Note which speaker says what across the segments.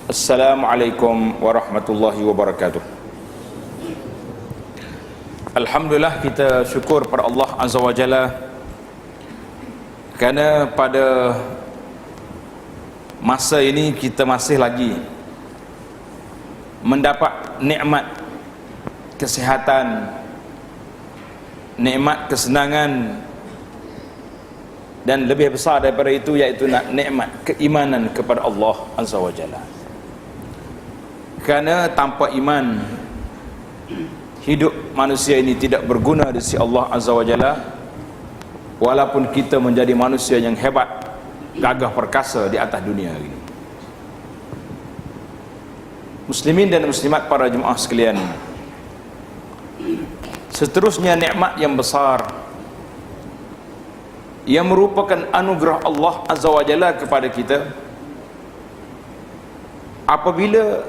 Speaker 1: Assalamualaikum warahmatullahi wabarakatuh. Alhamdulillah, kita syukur pada Allah Azza wa Jalla kerana pada masa ini kita masih lagi mendapat nikmat kesihatan, nikmat kesenangan, dan lebih besar daripada itu iaitu nikmat keimanan kepada Allah Azza wa Jalla. Kerana tanpa iman, hidup manusia ini tidak berguna di sisi Allah Azza wa Jalla. Walaupun kita menjadi manusia yang hebat, gagah perkasa di atas dunia ini. Muslimin dan muslimat, para jemaah sekalian, seterusnya nikmat yang besar yang merupakan anugerah Allah Azza wa Jalla kepada kita apabila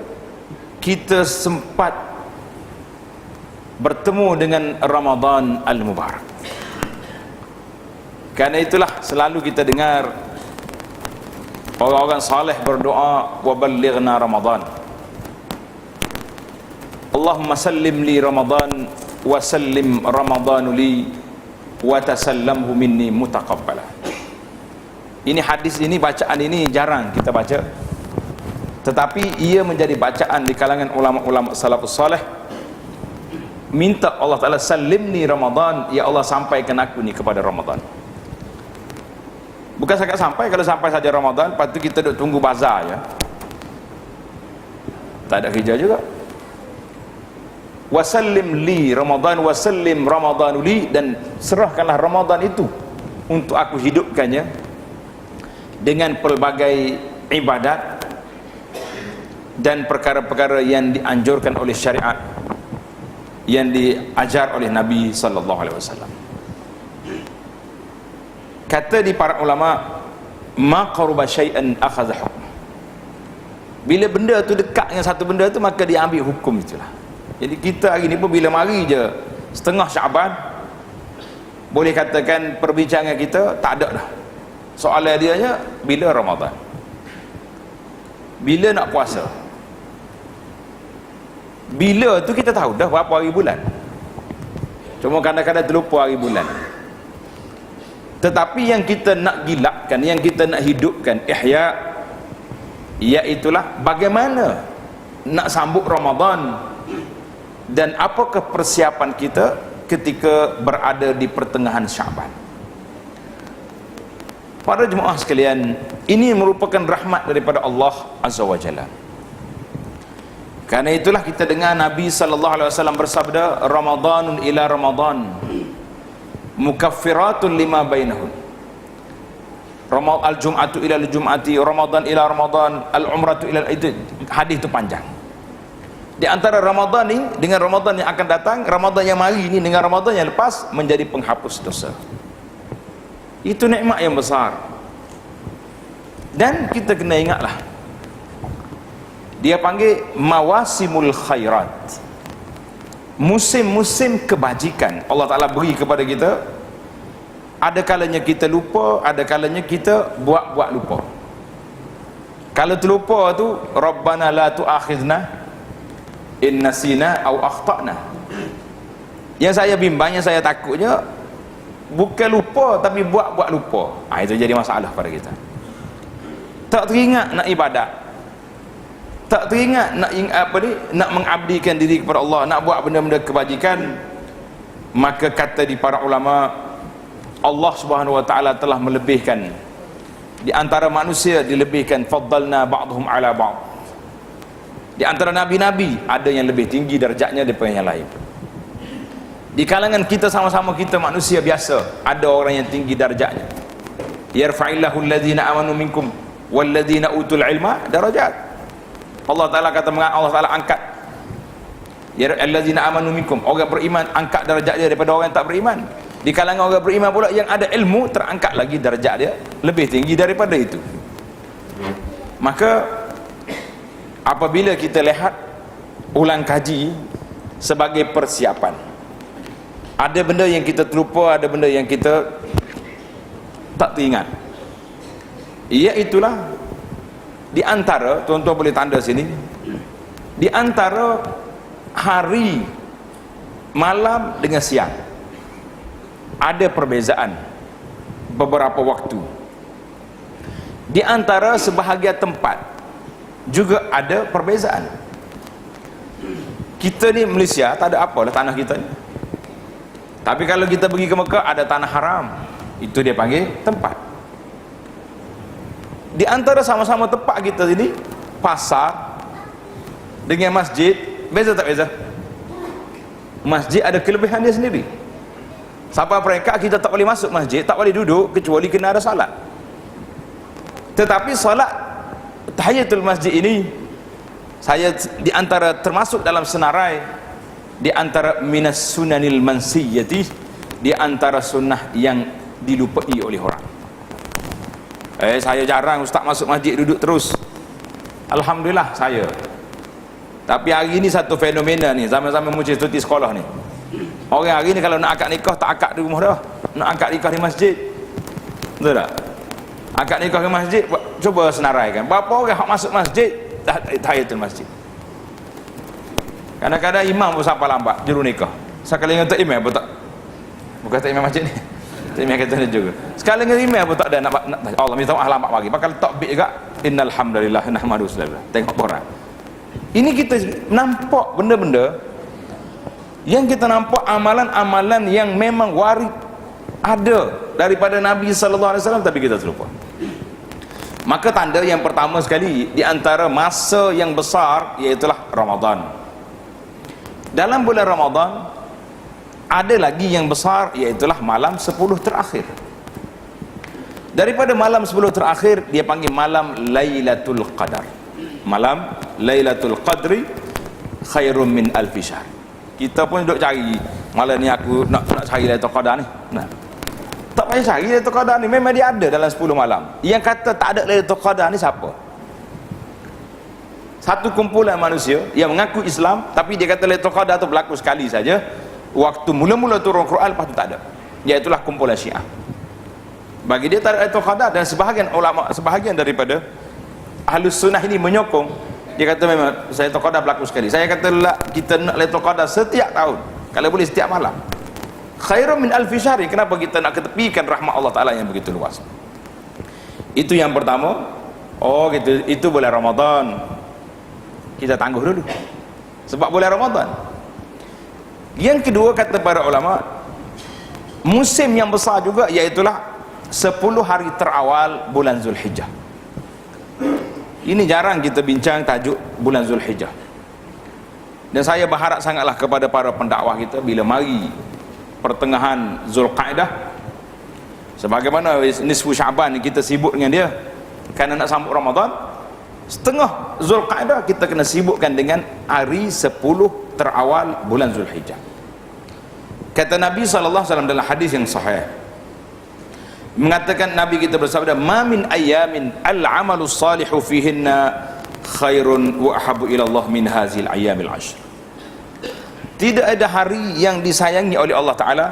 Speaker 1: kita sempat bertemu dengan Ramadan Al-Mubarak. Karena itulah selalu kita dengar orang-orang saleh berdoa, wa ballighna Ramadan, Allahumma sallim li Ramadan wa sallim Ramadanu li wa tasallamhu minni mutaqabbala. Ini hadis ini, bacaan ini jarang kita baca, tetapi ia menjadi bacaan di kalangan ulama-ulama salafus salih. Minta Allah Ta'ala, salimni Ramadan, ya Allah sampaikan aku ni kepada Ramadan. Bukan sangat sampai, kalau sampai saja Ramadan, lepas tu kita duduk tunggu bazar ya, tak ada kerja juga. Wasallim li Ramadan wasallim Ramadanu li, dan serahkanlah Ramadan itu untuk aku hidupkannya dengan pelbagai ibadat dan perkara-perkara yang dianjurkan oleh syariat, yang diajar oleh Nabi sallallahu alaihi wasallam. Kata di para ulama, ma qaruba syai'an akhadha hukm. Bila benda tu dekat dengan satu benda tu, maka dia ambil hukum itulah. Jadi kita hari ni pun bila mari je setengah Syaban, boleh katakan perbincangan kita tak ada dah. Soalan dia nya bila Ramadan, bila nak puasa. Bila tu kita tahu dah berapa hari bulan, cuma kadang-kadang terlupa hari bulan. Tetapi yang kita nak gilakkan, yang kita nak hidupkan, ihya, iaitulah bagaimana nak sambut Ramadan dan apakah persiapan kita ketika berada di pertengahan Syaban. Para jemaah sekalian, ini merupakan rahmat daripada Allah Azza wa Jalla. Karena itulah kita dengar Nabi sallallahu alaihi wasallam bersabda, Ramadanun ila Ramadan mukaffiratun lima bainahun. Al-jum'atu ila al-jum'ati, Ramadan ila Ramadan, al-umratu ila, itu hadis itu panjang. Di antara Ramadan ni dengan Ramadan yang akan datang, Ramadan yang mari ni dengan Ramadan yang lepas, menjadi penghapus dosa. Itu nikmat yang besar. Dan kita kena ingatlah, dia panggil mawasimul khairat, musim-musim kebajikan Allah Ta'ala beri kepada kita. Ada kalanya kita lupa, ada kalanya kita buat-buat lupa. Kalau terlupa tu, Rabbana la tu'akhidna in nasina au akhtana. Yang saya bimbang, yang saya takutnya bukan lupa tapi buat-buat lupa. Itu jadi masalah pada kita. Tak teringat nak ibadat, tak teringat nak mengabdikan diri kepada Allah, nak buat benda-benda kebajikan. Maka kata di para ulama, Allah Subhanahu wa taala telah melebihkan di antara manusia, dilebihkan, faddalna ba'dhum ala ba'd. Di antara nabi-nabi ada yang lebih tinggi darjatnya daripada yang lain. Di kalangan kita sama-sama kita manusia biasa, ada orang yang tinggi darjatnya. Yarfa'illahu alladhina amanu minkum walladhina utul ilma darajat. Allah Ta'ala kata, Allah Ta'ala angkat, ya allazina amanu minkum, orang beriman, angkat darjat dia daripada orang yang tak beriman. Di kalangan orang beriman pula yang ada ilmu, terangkat lagi darjat dia lebih tinggi daripada itu. Maka apabila kita lihat ulang kaji sebagai persiapan, ada benda yang kita terlupa, ada benda yang kita tak teringat. Iaitulah Di antara, tuan-tuan boleh tanda sini, di antara hari, malam dengan siang ada perbezaan beberapa waktu. Di antara sebahagian tempat juga ada perbezaan. Kita ni Malaysia tak ada apa lah tanah kita ni. Tapi kalau kita pergi ke Mekah ada tanah haram, itu dia panggil tempat. Di antara sama-sama tempat kita sini, pasar dengan masjid, beza tak beza? Masjid ada kelebihan dia sendiri. Sampai peringkat kita tak boleh masuk masjid, tak boleh duduk kecuali kena ada salat. Tetapi salat tahiyatul masjid ini, saya di antara termasuk dalam senarai, di antara minas sunanil mansiyati, di antara sunnah yang dilupai oleh orang. Saya jarang ustaz masuk masjid duduk terus. Alhamdulillah saya. Tapi hari ini satu fenomena ni, zaman-zaman muncul cuti sekolah ni. Orang hari ni kalau nak akad nikah tak akad di rumah dah. Nak akad nikah di masjid. Betul tak? Akad nikah di masjid, cuba senaraikan. Berapa orang hak masuk masjid tahiyatul masjid. Kadang-kadang imam pun sampai lambat juru nikah. Sekali dengan tak imam pun tak. Bukan tak imam masjid ni. Tak imam kata ni juga. Sekali dengan imam pun tak ada nak Allah minta maaf lambat pagi. Bakal takbir juga. Innal hamdalillah nahmadu sallallahu. Tengok orang. Ini kita nampak benda-benda yang kita nampak amalan-amalan yang memang warid ada daripada Nabi sallallahu alaihi wasallam, tapi kita terlupa. Maka tanda yang pertama sekali di antara masa yang besar iaitulah Ramadan. Dalam bulan Ramadan ada lagi yang besar iaitulah malam 10 terakhir. Daripada malam 10 terakhir dia panggil malam Lailatul Qadar. Malam Lailatul Qadri khairum min alfi syahr. Kita pun duduk cari malam ni aku nak cari Lailatul Qadar ni. Nah, tak payah cari Lailatul Qadar ni, memang dia ada dalam 10 malam. Yang kata tak ada Lailatul Qadar ni siapa? Satu kumpulan manusia yang mengaku Islam tapi dia kata Lailatul Qadar tu berlaku sekali saja waktu mula-mula turun Quran, lepas tu tak ada. Iaitulah kumpulan Syiah. Bagi dia tak ada Lailatul Qadar, dan sebahagian ulama, sebahagian daripada Ahlus Sunnah ini menyokong. Dia kata memang Lailatul Qadar berlaku sekali. Saya kata lah, kita nak Lailatul Qadar setiap tahun, kalau boleh setiap malam. Khairum min alfi syahri. Kenapa kita nak ketepikan rahmat Allah Ta'ala yang begitu luas? Itu yang pertama. Oh gitu, itu bulan Ramadan. Kita tangguh dulu sebab bulan Ramadan. Yang kedua kata para ulama, musim yang besar juga iaitulah 10 hari terawal bulan Zulhijjah. Ini jarang kita bincang tajuk bulan Zulhijjah. Dan saya berharap sangatlah kepada para pendakwah kita, bila mari pertengahan Zulqa'dah, sebagaimana nisfu Syaban kita sibuk dengan dia kerana nak sambut Ramadan, setengah Zulqa'dah kita kena sibukkan dengan hari 10 terawal bulan Zulhijjah. Kata Nabi SAW dalam hadis yang sahih, mengatakan Nabi kita bersabda, ma min ayamin al-amalu salihu fihinna khairun wa ahabu ila Allah min hazil ayamil ashr. Tidak ada hari yang disayangi oleh Allah Ta'ala,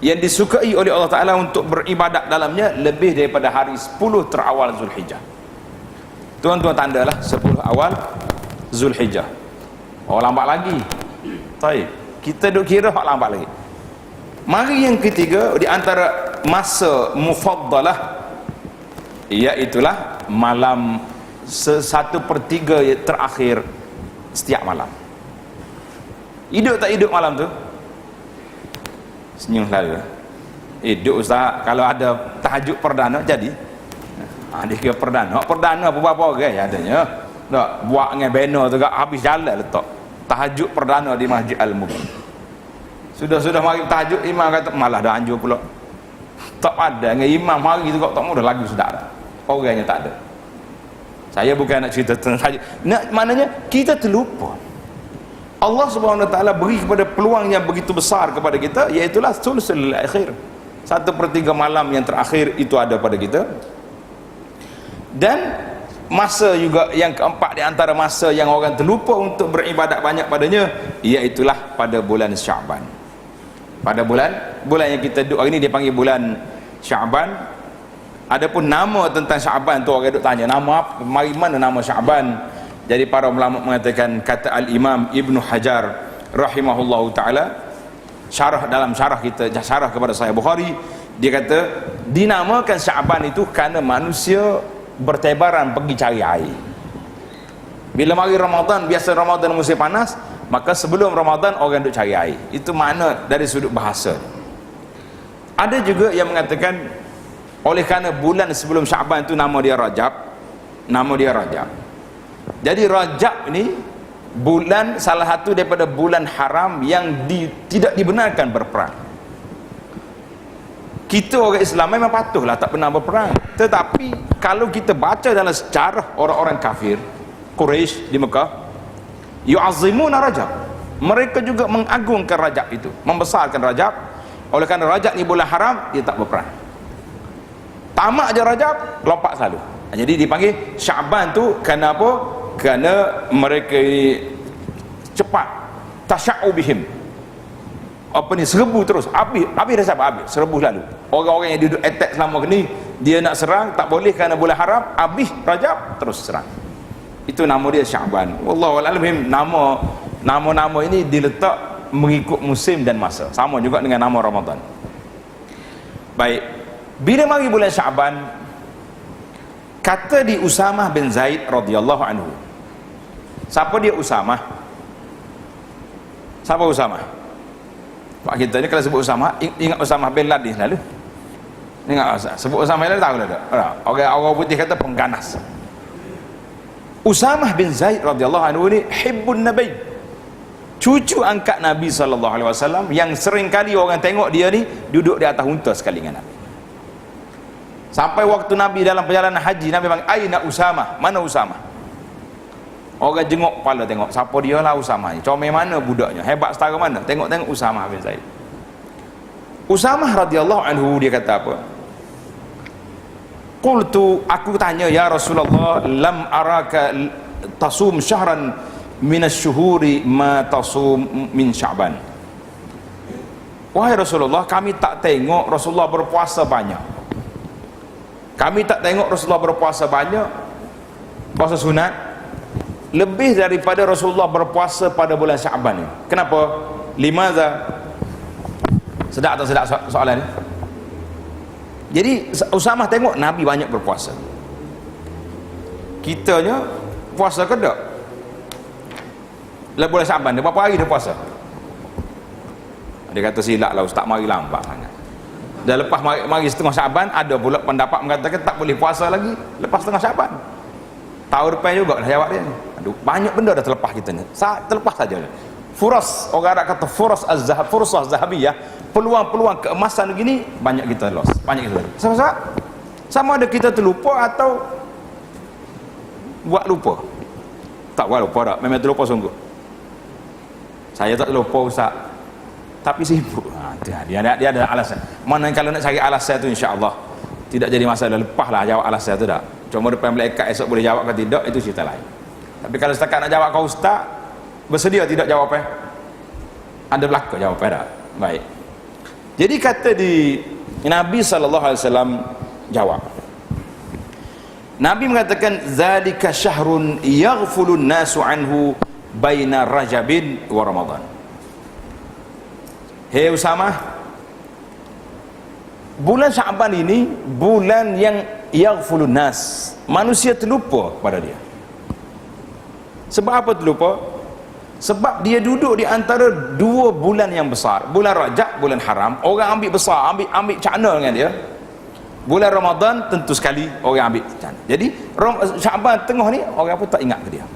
Speaker 1: yang disukai oleh Allah Ta'ala untuk beribadat dalamnya lebih daripada hari 10 terawal Zulhijjah. Tuan-tuan tandalah 10 awal Zulhijjah. Oh lambat lagi. Baik, kita duk kira hak lambat lagi. Mari yang ketiga di antara masa mufaddalah, iaitulah malam 1/3 terakhir setiap malam. Hidup tak hidup malam tu? Senyum selalu. Hidup ustaz, kalau ada tahajud perdana jadi. Dia kira perdana. Perdana beberapa orang adanya. Tak buat dengan banner tu habis jalan letak. Tahajud perdana di Masjid Al-Mubin. Sudah mari tahajud, imam kata malah dah anjur pula. Tak ada dengan imam mari tu tak mudah lagu sudah ada. Orangnya tak ada. Saya bukan nak cerita tentang tahajud. Maknanya kita terlupa. Allah Subhanahu Wa Taala beri kepada peluang yang begitu besar kepada kita, iaitulah sulusul akhir. 1/3 malam yang terakhir itu ada pada kita. Dan masa juga yang keempat di antara masa yang orang terlupa untuk beribadat banyak padanya, iaitulah pada bulan Syaban. Pada bulan yang kita duduk hari ini dia panggil bulan Syaban. Adapun nama tentang Syaban tu orang duk tanya nama apa, mari mana nama Syaban. Jadi para ulama mengatakan, kata Al-Imam Ibnu Hajar rahimahullahu taala, dalam syarah kepada Sahih Bukhari, dia kata dinamakan Syaban itu kerana manusia bertebaran pergi cari air. Bila mari Ramadan, biasa Ramadan musim panas, maka sebelum Ramadan orang duk cari air. Itu makna dari sudut bahasa. Ada juga yang mengatakan oleh kerana bulan sebelum Syaban itu nama dia Rajab. Jadi Rajab ni bulan, salah satu daripada bulan haram yang tidak dibenarkan berperang. Kita orang Islam memang patuhlah tak pernah berperang, tetapi kalau kita baca dalam sejarah orang-orang kafir Quraisy di Mekah, yu'azzimuna Rajab, mereka juga mengagungkan Rajab itu, membesarkan Rajab. Oleh kerana Rajab ni bulan haram, dia tak berperang. Tamat je Rajab, lompat selalu. Jadi dipanggil Syaban tu kerana apa? Kerana mereka cepat tasya'u bihim, apa ni, serbu terus, habis dah siapa, habis serbu lalu. Orang-orang yang duduk attack selama ni, dia nak serang tak boleh kerana bulan haram, habis Rajab terus serang. Itu nama dia Syaban. Wallahu a'lam. Nama-nama ini diletak mengikut musim dan masa, sama juga dengan nama Ramadan. Baik, bila mari bulan Syaban, kata di Usamah bin Zaid radhiyallahu anhu. Siapa dia Usamah? Siapa Usamah? Pak kita ni kalau sebut Usamah, ingat Usamah bin Laden selalu. Ingat sebut Usamah bin Laden, tahu tak? Orang putih kata pengganas. Usamah bin Zaid radhiyallahu anhu ni hibbun nabi, cucu angkat Nabi SAW, yang sering kali orang tengok dia ni duduk di atas unta sekali dengan Nabi. Sampai waktu Nabi dalam perjalanan haji, Nabi panggil, aina Usamah, mana Usamah? Orang jenguk kepala tengok, siapa dia lah Usamah ni, comel mana budaknya, hebat setara mana, tengok-tengok Usamah bin Zaid. Usamah radhiyallahu anhu, dia kata apa? Qultu, aku tanya, ya Rasulullah, lam araka tasum syahran minasyuhuri ma tasum min Sya'ban. Wahai Rasulullah, kami tak tengok Rasulullah berpuasa banyak. Kami tak tengok Rasulullah berpuasa banyak, puasa sunat, lebih daripada Rasulullah berpuasa pada bulan Sya'ban ni. Kenapa? Limadha? Sedap atau sedap soalan ni? Jadi Usamah tengok Nabi banyak berpuasa, kitanya puasa ke tak? Bulan Sya'ban dia berapa hari dia puasa? Dia kata silap lah ustaz, mari lambat sangat. Dah lepas mari setengah Sya'ban, ada pula pendapat mengatakan tak boleh puasa lagi lepas setengah Sya'ban. Tahun depan juga dah jawab dia. Aduh, banyak benda dah terlepas kita ni. Terlepas saja. Furas, orang Arab kata furas az-zahab, fursah zahabiyah, peluang-peluang keemasan begini banyak kita lost, banyak kita. Sama ada kita terlupa atau buat lupa. Tak buat lupa tak, memang terlupa sungguh. Saya tak terlupa Ustaz, tapi sibuk. Dia ada alasan. Mana kalau nak cari alasan tu, insya-Allah tidak jadi masalah. Lepaslah jawab alasan tu dah. Cuma depan malaikat esok boleh jawab ke tidak, itu cerita lain. Tapi kalau setakat nak jawab kau Ustaz, bersedia tidak jawab ada belaka jawab dah. Baik. Jadi kata di Nabi SAW jawab. Nabi mengatakan, zalika syahrun yaghfulun nasu anhu baina Rajabin wa Ramadan. Hei Usamah, bulan Syaban ini bulan yang yaghfulun nas, manusia terlupa pada dia. Sebab apa terlupa? Sebab dia duduk di antara dua bulan yang besar. Bulan Rajab, bulan haram, orang ambil besar, ambil cakna dengan dia. Bulan Ramadan tentu sekali orang ambil cakna. Jadi Syaban tengah ni orang pun tak ingat ke dia.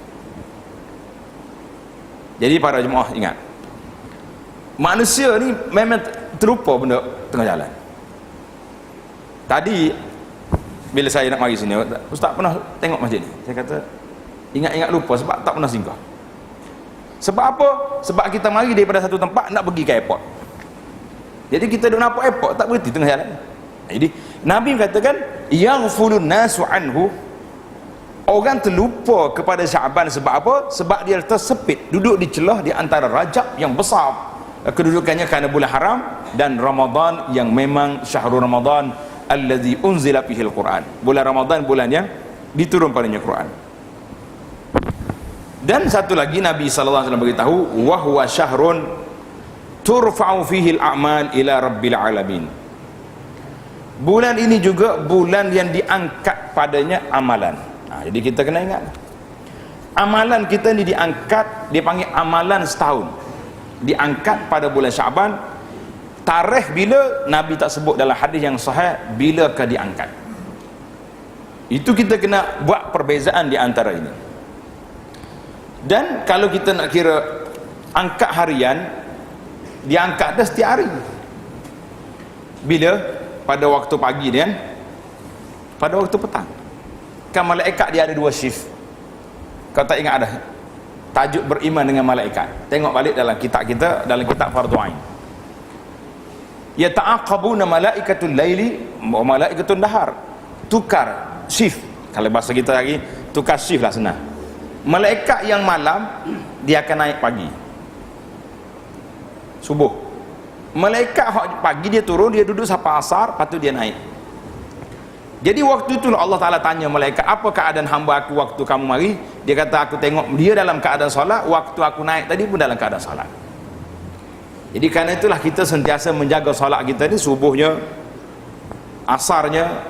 Speaker 1: Jadi para jemaah ingat, manusia ni memang terlupa benda tengah jalan. Tadi bila saya nak mari sini, Ustaz pernah tengok masjid ni, saya kata ingat-ingat lupa sebab tak pernah singgah. Sebab apa? Sebab kita mari daripada satu tempat nak pergi ke airport. Jadi kita duduk nampak airport, tak berhenti tengah jalan. Jadi Nabi katakan, yaghfulun nasu anhu, orang terlupa kepada Syaban. Sebab apa? Sebab dia tersepit, duduk di celah di antara Rajab yang besar kedudukannya kerana bulan haram, dan Ramadan yang memang syahrul Ramadan allazi unzila fihil Quran. Bulan Ramadan bulan yang diturun padanya Quran. Dan satu lagi Nabi sallallahu alaihi wasallam beritahu, wa huwa syahrun turfa'u fihil a'mal ila rabbil alamin. Bulan ini juga bulan yang diangkat padanya amalan. Jadi kita kena ingat, amalan kita ni diangkat, dipanggil amalan setahun, diangkat pada bulan Syaban. Tarikh bila Nabi tak sebut dalam hadis yang sahih bilakah diangkat. Itu kita kena buat perbezaan di antara ini. Dan kalau kita nak kira angkat harian, diangkat dah setiap hari. Bila? Pada waktu pagi dia kan, pada waktu petang. Kan malaikat dia ada 2 shift. Kau tak ingat dah tajuk beriman dengan malaikat? Tengok balik dalam kitab kita, dalam kitab Fardhu Ain. Yata'aqabuna malaikatul laili wa malaikatul nahar. Tukar shift. Kalau bahasa kita lagi, tukar shift lah senang. Malaikat yang malam dia akan naik pagi, subuh. Malaikat pagi dia turun, dia duduk sampai asar, lepas tu dia naik. Jadi waktu itu Allah Ta'ala tanya malaikat, apa keadaan hamba aku waktu kamu mari? Dia kata, aku tengok dia dalam keadaan solat, waktu aku naik tadi pun dalam keadaan solat. Jadi kerana itulah kita sentiasa menjaga solat kita ni, subuhnya, asarnya,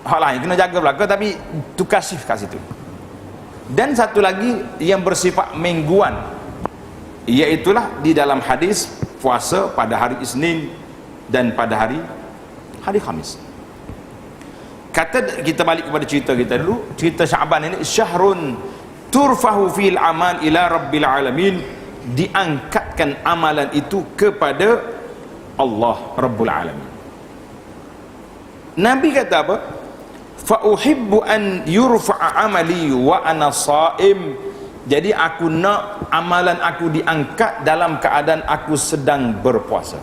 Speaker 1: hal lain kena jaga belaka, tapi tukar shift kat situ. Dan satu lagi yang bersifat mingguan, iaitulah di dalam hadis puasa pada hari Isnin dan pada hari Khamis. Kata kita balik kepada cerita kita dulu, cerita Syaban ini, syahrun turfahu fil amal ila rabbil alamin, diangkatkan amalan itu kepada Allah Rabbul Alamin. Nabi kata apa? Fa uhibbu an yurfa'a amali wa ana sha'im. Jadi aku nak amalan aku diangkat dalam keadaan aku sedang berpuasa.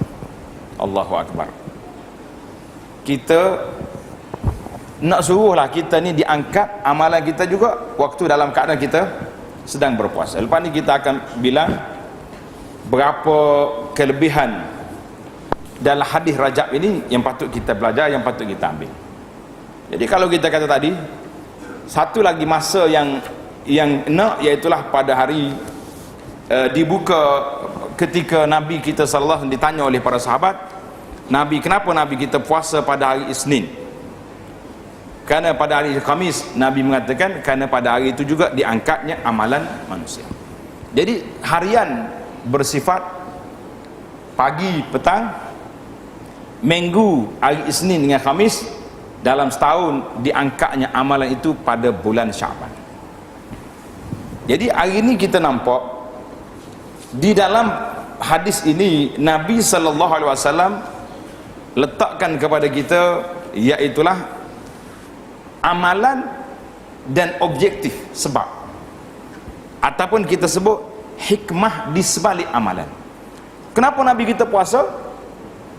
Speaker 1: Allahu Akbar. Kita nak suruhlah kita ni diangkat amalan kita juga waktu dalam keadaan kita sedang berpuasa. Lepas ni kita akan bilang berapa kelebihan dalam hadis Rajab ini yang patut kita belajar, yang patut kita ambil. Jadi kalau kita kata tadi, satu lagi masa yang nak, iaitulah pada hari dibuka, ketika Nabi kita sallallahu alaihi wasallam ditanya oleh para sahabat, Nabi, kenapa Nabi kita puasa pada hari Isnin? Kerana pada hari Khamis, Nabi mengatakan kerana pada hari itu juga diangkatnya amalan manusia. Jadi harian bersifat pagi, petang, minggu, hari Isnin dengan Khamis, dalam setahun diangkatnya amalan itu pada bulan Syaban. Jadi hari ini kita nampak di dalam hadis ini Nabi sallallahu alaihi wasallam letakkan kepada kita, iaitulah amalan dan objektif sebab, ataupun kita sebut hikmah di sebalik amalan. Kenapa Nabi kita puasa?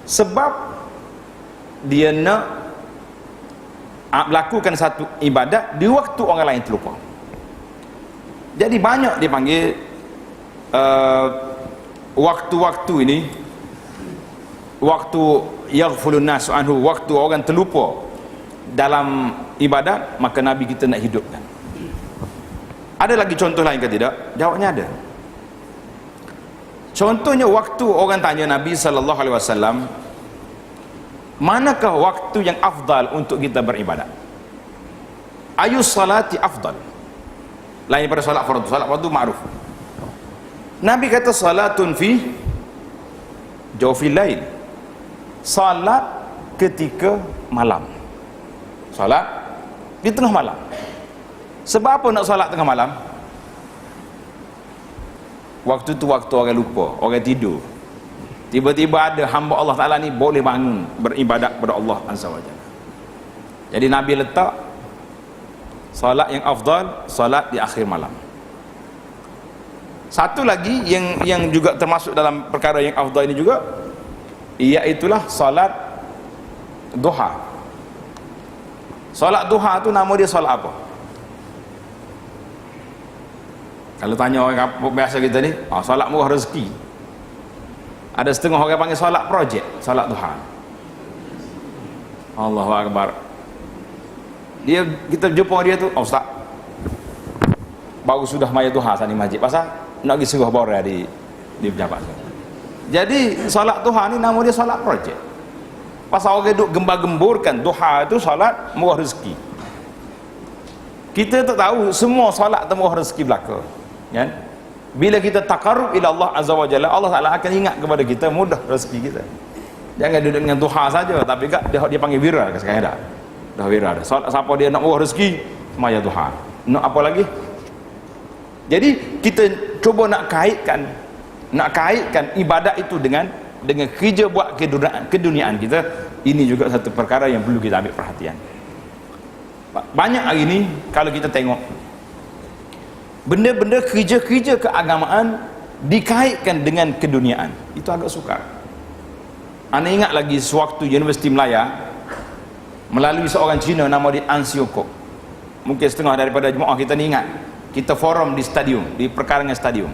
Speaker 1: Sebab dia nak melakukan satu ibadat di waktu orang lain terlupa. Jadi banyak dipanggil waktu-waktu ini, waktu yaghfulun nasu anhu, waktu orang terlupa dalam ibadat, maka Nabi kita nak hidupkan. Ada lagi contoh lain ke tidak? Jawabnya ada. Contohnya waktu orang tanya Nabi sallallahu alaihi wasallam, manakah waktu yang afdal untuk kita beribadat? Ayu salati afdal? Lain daripada salat fardu. Salat fardu ma'ruf. Nabi kata salatun fi jawfil lail. Salat ketika malam. Salat di tengah malam. Sebab apa nak salat tengah malam? Waktu tu waktu orang lupa, orang tidur. Tiba-tiba ada hamba Allah Ta'ala ni boleh bangun beribadat kepada Allah Azza wa Jalla. Jadi Nabi letak salat yang afdal, salat di akhir malam. Satu lagi yang juga termasuk dalam perkara yang afdal ini juga, iaitulah salat duha. Salat duha tu nama dia salat apa? Kalau tanya orang biasa kita ni, salat murah rezeki. Ada setengah orang panggil salat projek, salat duha. Allahu Akbar. Kita jumpa dia tu, oh, Ustaz, baru sudah maya duha sana di masjid, pasal nak pergi suruh bora di pejabat. Jadi solat duha ni nama dia solat projek. Pasal orang duk gembar-gemburkan duha itu solat murah rezeki. Kita tak tahu semua solat tu murah rezeki belaka. Kan? Bila kita taqarrub ila Allah Azza wa Jalla, Allah Taala akan ingat kepada kita mudah rezeki kita. Jangan duduk dengan duha saja, tapi dia panggil wira sekarang dah wira dah. Siapa dia nak murah rezeki, semaya duha. Nak apa lagi? Jadi kita cuba nak kaitkan ibadat itu dengan kerja buat keduniaan kita. Ini juga satu perkara yang perlu kita ambil perhatian. Banyak hari ni kalau kita tengok benda-benda kerja-kerja keagamaan dikaitkan dengan keduniaan, itu agak sukar. Anda ingat lagi sewaktu Universiti Melaya melalui seorang Cina nama dia An Siu Kok. Mungkin setengah daripada jemaah kita ni ingat, kita forum di stadium, di perkarangan stadium.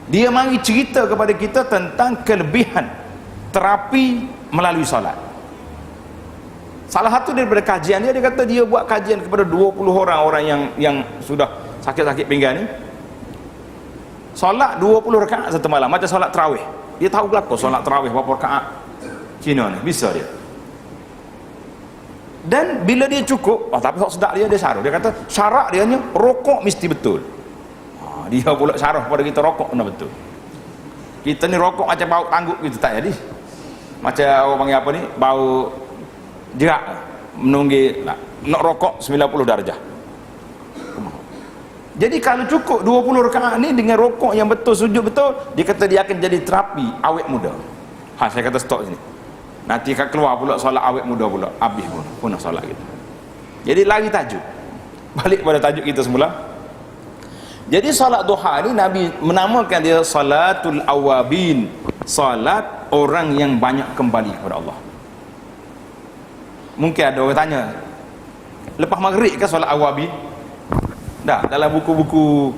Speaker 1: Dia mari cerita kepada kita tentang kelebihan terapi melalui solat. Salah satu daripada kajian dia kata dia buat kajian kepada 20 orang yang sudah sakit-sakit pinggang ni. Solat 20 rakaat satu malam, macam solat tarawih. Dia tahu berlaku solat tarawih berapa rakaat. Cina ni bisa dia. Dan bila dia cukup, tapi sedap dia syarat. Dia kata syarat dia ni rokok mesti betul. Dia pula syarah pada kita rokok kena betul. Kita ni rokok macam bau tangguk gitu tak jadi. Macam orang panggil apa ni, bau jerak menunggu nak rokok 90 darjah. Jadi kalau cukup 20 rakaat ni dengan rokok yang betul, sujud betul, dia kata dia akan jadi terapi awet muda. Saya kata stop sini. Nanti akan keluar pula solat awet muda pula, habis pun nak solat kita. Jadi lagi tajuk. Balik kepada tajuk kita semula. Jadi solat duha ni Nabi menamakan dia salatul awabin, solat orang yang banyak kembali kepada Allah. Mungkin ada orang tanya, lepas maghrib ke solat awabin? Dah, dalam buku-buku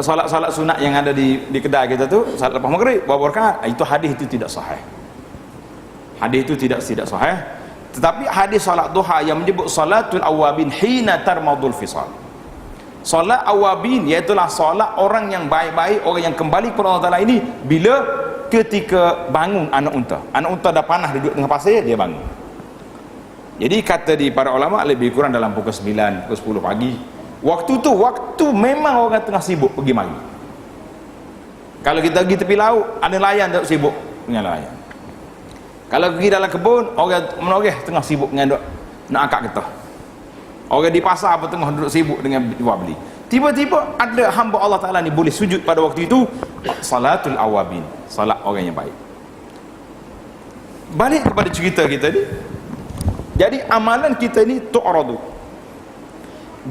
Speaker 1: solat-solat sunat yang ada di kedai kita tu, solat lepas maghrib berapa rakaat? Itu hadis itu tidak sahih. Hadis itu tidak sahih. Tetapi hadis solat duha yang menyebut salatul awabin hina tarmadul fisal. Solat awabin iaitulah solat orang yang baik-baik, orang yang kembali kepada Allah Taala ini bila ketika bangun anak unta. Anak unta dah panah duduk tengah pasir, dia bangun. Jadi kata di para ulama lebih kurang dalam pukul 9, pukul 10 pagi. Waktu memang orang tengah sibuk pergi mari. Kalau kita pergi tepi laut, ada nelayan tak sibuk dengan nelayan. Kalau pergi dalam kebun, orang menoreh tengah sibuk dengan nak angkat getah. Orang di pasar apa tengah duduk sibuk dengan jual beli. Tiba-tiba ada hamba Allah Ta'ala ni boleh sujud pada waktu itu, salatul awabin, salat orang yang baik. Balik kepada cerita kita ni. Jadi amalan kita ni tu'radu.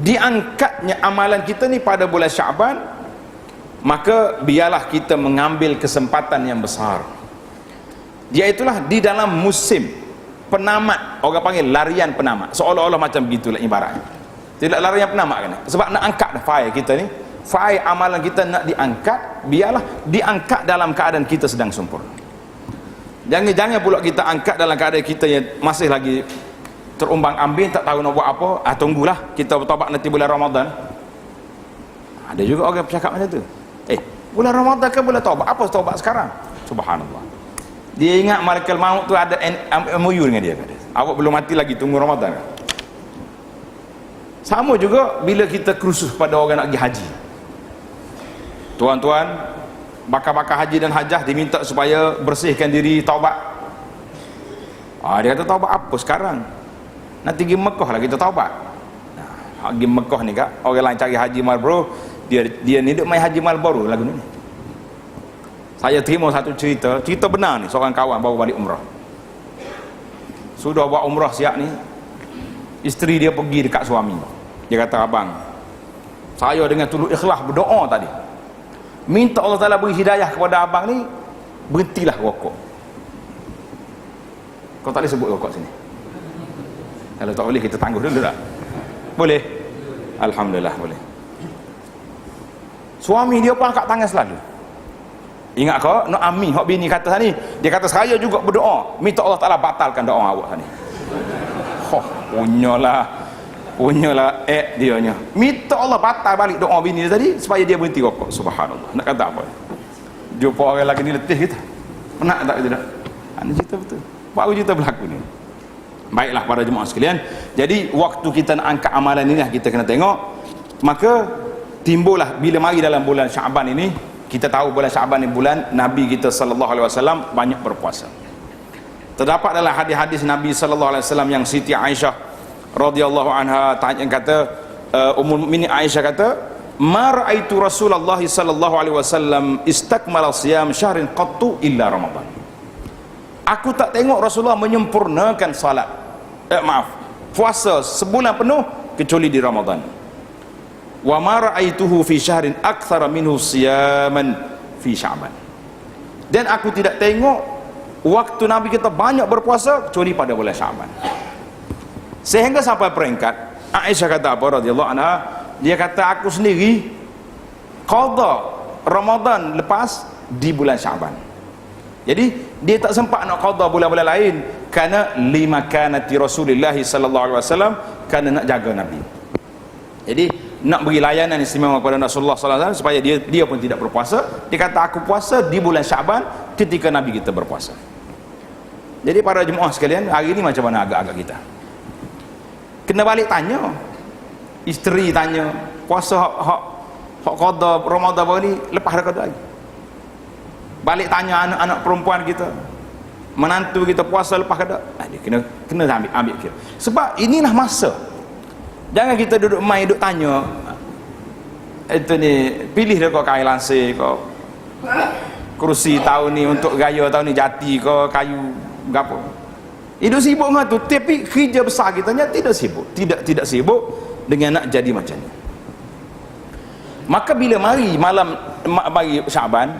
Speaker 1: Diangkatnya amalan kita ni pada bulan Syaban, maka biarlah kita mengambil kesempatan yang besar. Iaitulah di dalam musim penamat, orang panggil larian penamat, seolah-olah macam begitulah ibaratnya. Tidak larian penamat kan? Sebab nak angkat dah file kita ni, file amalan kita nak diangkat, biarlah diangkat dalam keadaan kita sedang sempurna. Jangan pula kita angkat dalam keadaan kita yang masih lagi terumbang ambing, tak tahu nak buat apa. Tunggulah kita bertaubat nanti bulan Ramadan. Ada juga orang bercakap macam tu. Bulan Ramadan ke bulan taubat? Apa taubat sekarang? Subhanallah. Dia ingat malaikat maut tu ada MOU dengan dia, kata. Awak belum mati lagi, tunggu Ramadan. Sama juga bila kita kursus pada orang nak pergi haji. Tuan-tuan, bakar-bakar haji dan hajah diminta supaya bersihkan diri, taubat. Dia kata taubat apa sekarang? Nanti pergi Mekah lah kita taubat. Pergi Mekah ni kak, orang lain cari haji Marlboro, dia ni duk main haji Marlboro lagu ni. Saya terima satu cerita benar ni, seorang kawan baru balik umrah. Sudah buat umrah siap ni, isteri dia pergi dekat suami. Dia kata, abang, saya dengan tulus ikhlas berdoa tadi, minta Allah Ta'ala beri hidayah kepada abang ni, berhentilah rokok. Kau tak boleh sebut rokok sini. Kalau tak boleh kita tangguh dulu tak? Boleh? Alhamdulillah boleh. Suami dia pun angkat tangan selalu. Ingat kau, nak amin hak bini kata tadi. Dia kata saya juga berdoa, minta Allah Taala batalkan doa awak tadi. punyalah dianya. Minta Allah batal balik doa bini dia tadi supaya dia berhenti rokok. Subhanallah. Nak kata apa? Jumpa orang lagi ni letih kita. Pernah tak tidak? Ini cerita betul. Baru cerita berlaku ni. Baiklah para jemaah sekalian. Jadi waktu kita nak angkat amalan ini kita kena tengok. Maka timbullah bila mari dalam bulan Syaban ini, kita tahu bulan Syaban ni bulan Nabi kita sallallahu alaihi wasallam banyak berpuasa. Terdapat dalam hadis-hadis Nabi sallallahu alaihi wasallam yang Siti Aisyah radhiyallahu anha tanya, kata Ummul Mukminin Aisyah kata, "Ma ra'aitu Rasulullah sallallahu alaihi wasallam istakmala siyam syahrin qattu illa Ramadan." Aku tak tengok Rasulullah menyempurnakan puasa sebulan penuh kecuali di Ramadan. Wa ma ra'aituhu fi syahrin aktsara minhu siyaman fi Sya'ban. Dan aku tidak tengok waktu Nabi kita banyak berpuasa kecuali pada bulan Sya'ban. Sehingga sampai peringkat Aisyah kata apa radhiyallahu anha, dia kata aku sendiri qada Ramadan lepas di bulan Sya'ban. Jadi dia tak sempat nak qada bulan-bulan lain kerana lima kanati Rasulullah sallallahu alaihi wasallam, kerana nak jaga Nabi. Jadi nak beri layanan istimewa kepada Rasulullah sallallahu alaihi wasallam supaya dia pun tidak berpuasa. Dia kata aku puasa di bulan Syaban ketika Nabi kita berpuasa. Jadi para jemaah sekalian, hari ini macam mana agak-agak kita? Kena balik tanya. Isteri tanya, puasa hak qada Ramadan baru ni lepas dah qada lagi. Balik tanya anak-anak perempuan kita, menantu kita puasa lepas qada. Dia kena ambil kira. Sebab inilah masa. Jangan kita duduk main, duduk tanya itu ni, pilih dia kau kain lansir, kau kerusi tahun ni untuk gaya tahun ni jati, kau kayu berapa. Hidup sibuk dengan tu, tapi kerja besar kita tidak sibuk, tidak sibuk dengan nak jadi macam ni. Maka bila mari Syaban,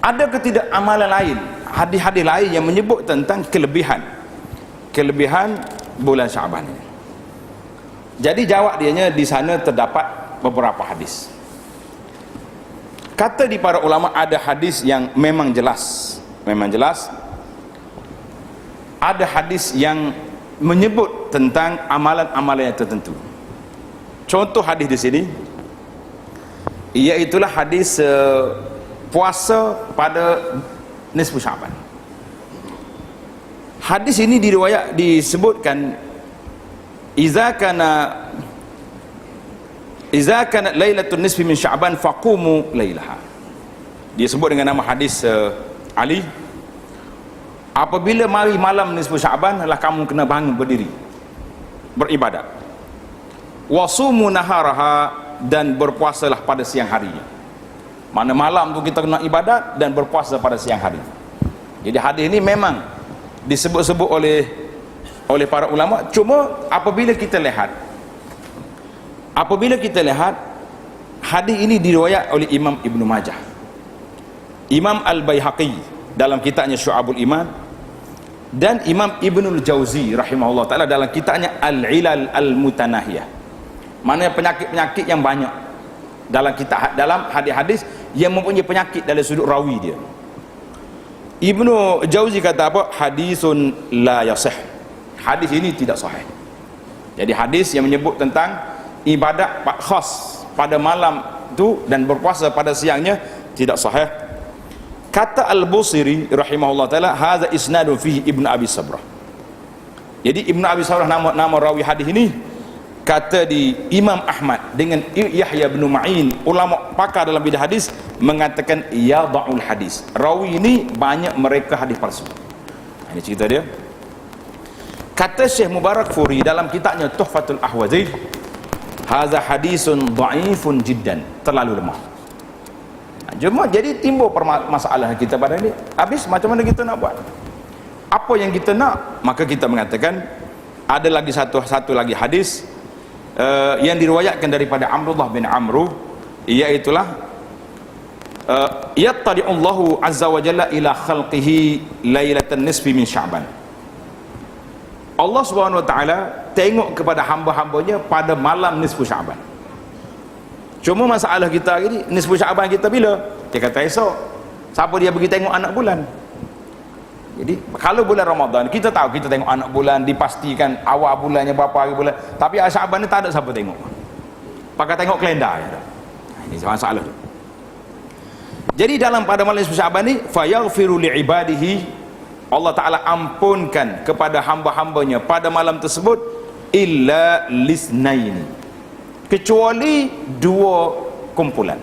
Speaker 1: ada ketidak amalan lain, hadis-hadis lain yang menyebut tentang kelebihan bulan Syaban ini. Jadi jawab dianya di sana terdapat beberapa hadis. Kata di para ulama ada hadis yang memang jelas. Ada hadis yang menyebut tentang amalan-amalan yang tertentu. Contoh hadis di sini iaitulah hadis puasa pada nisfu Syaban. Hadis ini disebutkan Iza kana lailatul nisfi min Sya'ban faqumu lailaha. Dia sebut dengan nama hadis Ali, apabila mari malam nisfu Sya'ban adalah kamu kena bangun berdiri beribadat. Wasumu naharaha, dan berpuasalah pada siang harinya. Mana malam tu kita kena ibadat dan berpuasa pada siang hari. Jadi hadis ini memang disebut-sebut oleh para ulama. Cuma apabila kita lihat hadis ini diriwayat oleh Imam Ibnu Majah, Imam Al-Baihaqi dalam kitabnya Syu'abul Iman, dan Imam Ibnul Jauzi rahimahullah taala dalam kitabnya Al-Ilal Al-Mutanahiyah. Mana penyakit-penyakit yang banyak dalam hadis-hadis yang mempunyai penyakit dari sudut rawi dia. Ibnu Jauzi kata apa? Hadisun la yasih. Hadis ini tidak sahih. Jadi hadis yang menyebut tentang ibadat khas pada malam itu dan berpuasa pada siangnya tidak sahih. Kata Al-Busiri rahimahullah taala, hadza isnadun fihi Ibnu Abi Sabrah. Jadi Ibnu Abi Sabrah nama rawi hadis ini, kata di Imam Ahmad dengan Yahya bin Ma'in, ulama pakar dalam bidang hadis, mengatakan yada'ul hadis. Rawi ini banyak mereka hadis palsu. Ini cerita dia. Kata Syekh Mubarak Furi dalam kitabnya Tuhfatul Ahwazi, hadza hadisun dhaifun jiddan, terlalu lemah. Cuma jadi timbul masalah kita pada ini. Habis macam mana kita nak buat? Apa yang kita nak? Maka kita mengatakan ada lagi satu lagi hadis yang diriwayatkan daripada Amrullah bin Amru, iaitulah yattali'ullahu azza wa jalla ila khalqihi lailatan nisfi min Sya'ban. Allah Subhanahu wa taala tengok kepada hamba-hambanya pada malam nisfu Sya'ban. Cuma masalah kita hari ni, nisfu Sya'ban kita bila? Dia kata esok. Siapa dia pergi tengok anak bulan? Jadi kalau bulan Ramadan kita tahu, kita tengok anak bulan, dipastikan awal bulannya berapa hari bulan, tapi Syaban ni tak ada siapa tengok, pakai tengok kalender ya. Ini masalah tu. Jadi dalam pada malam Syaban ni fayaghfiru liibadihi, Allah Ta'ala ampunkan kepada hamba-hambanya pada malam tersebut, illa lisnaini, kecuali dua kumpulan.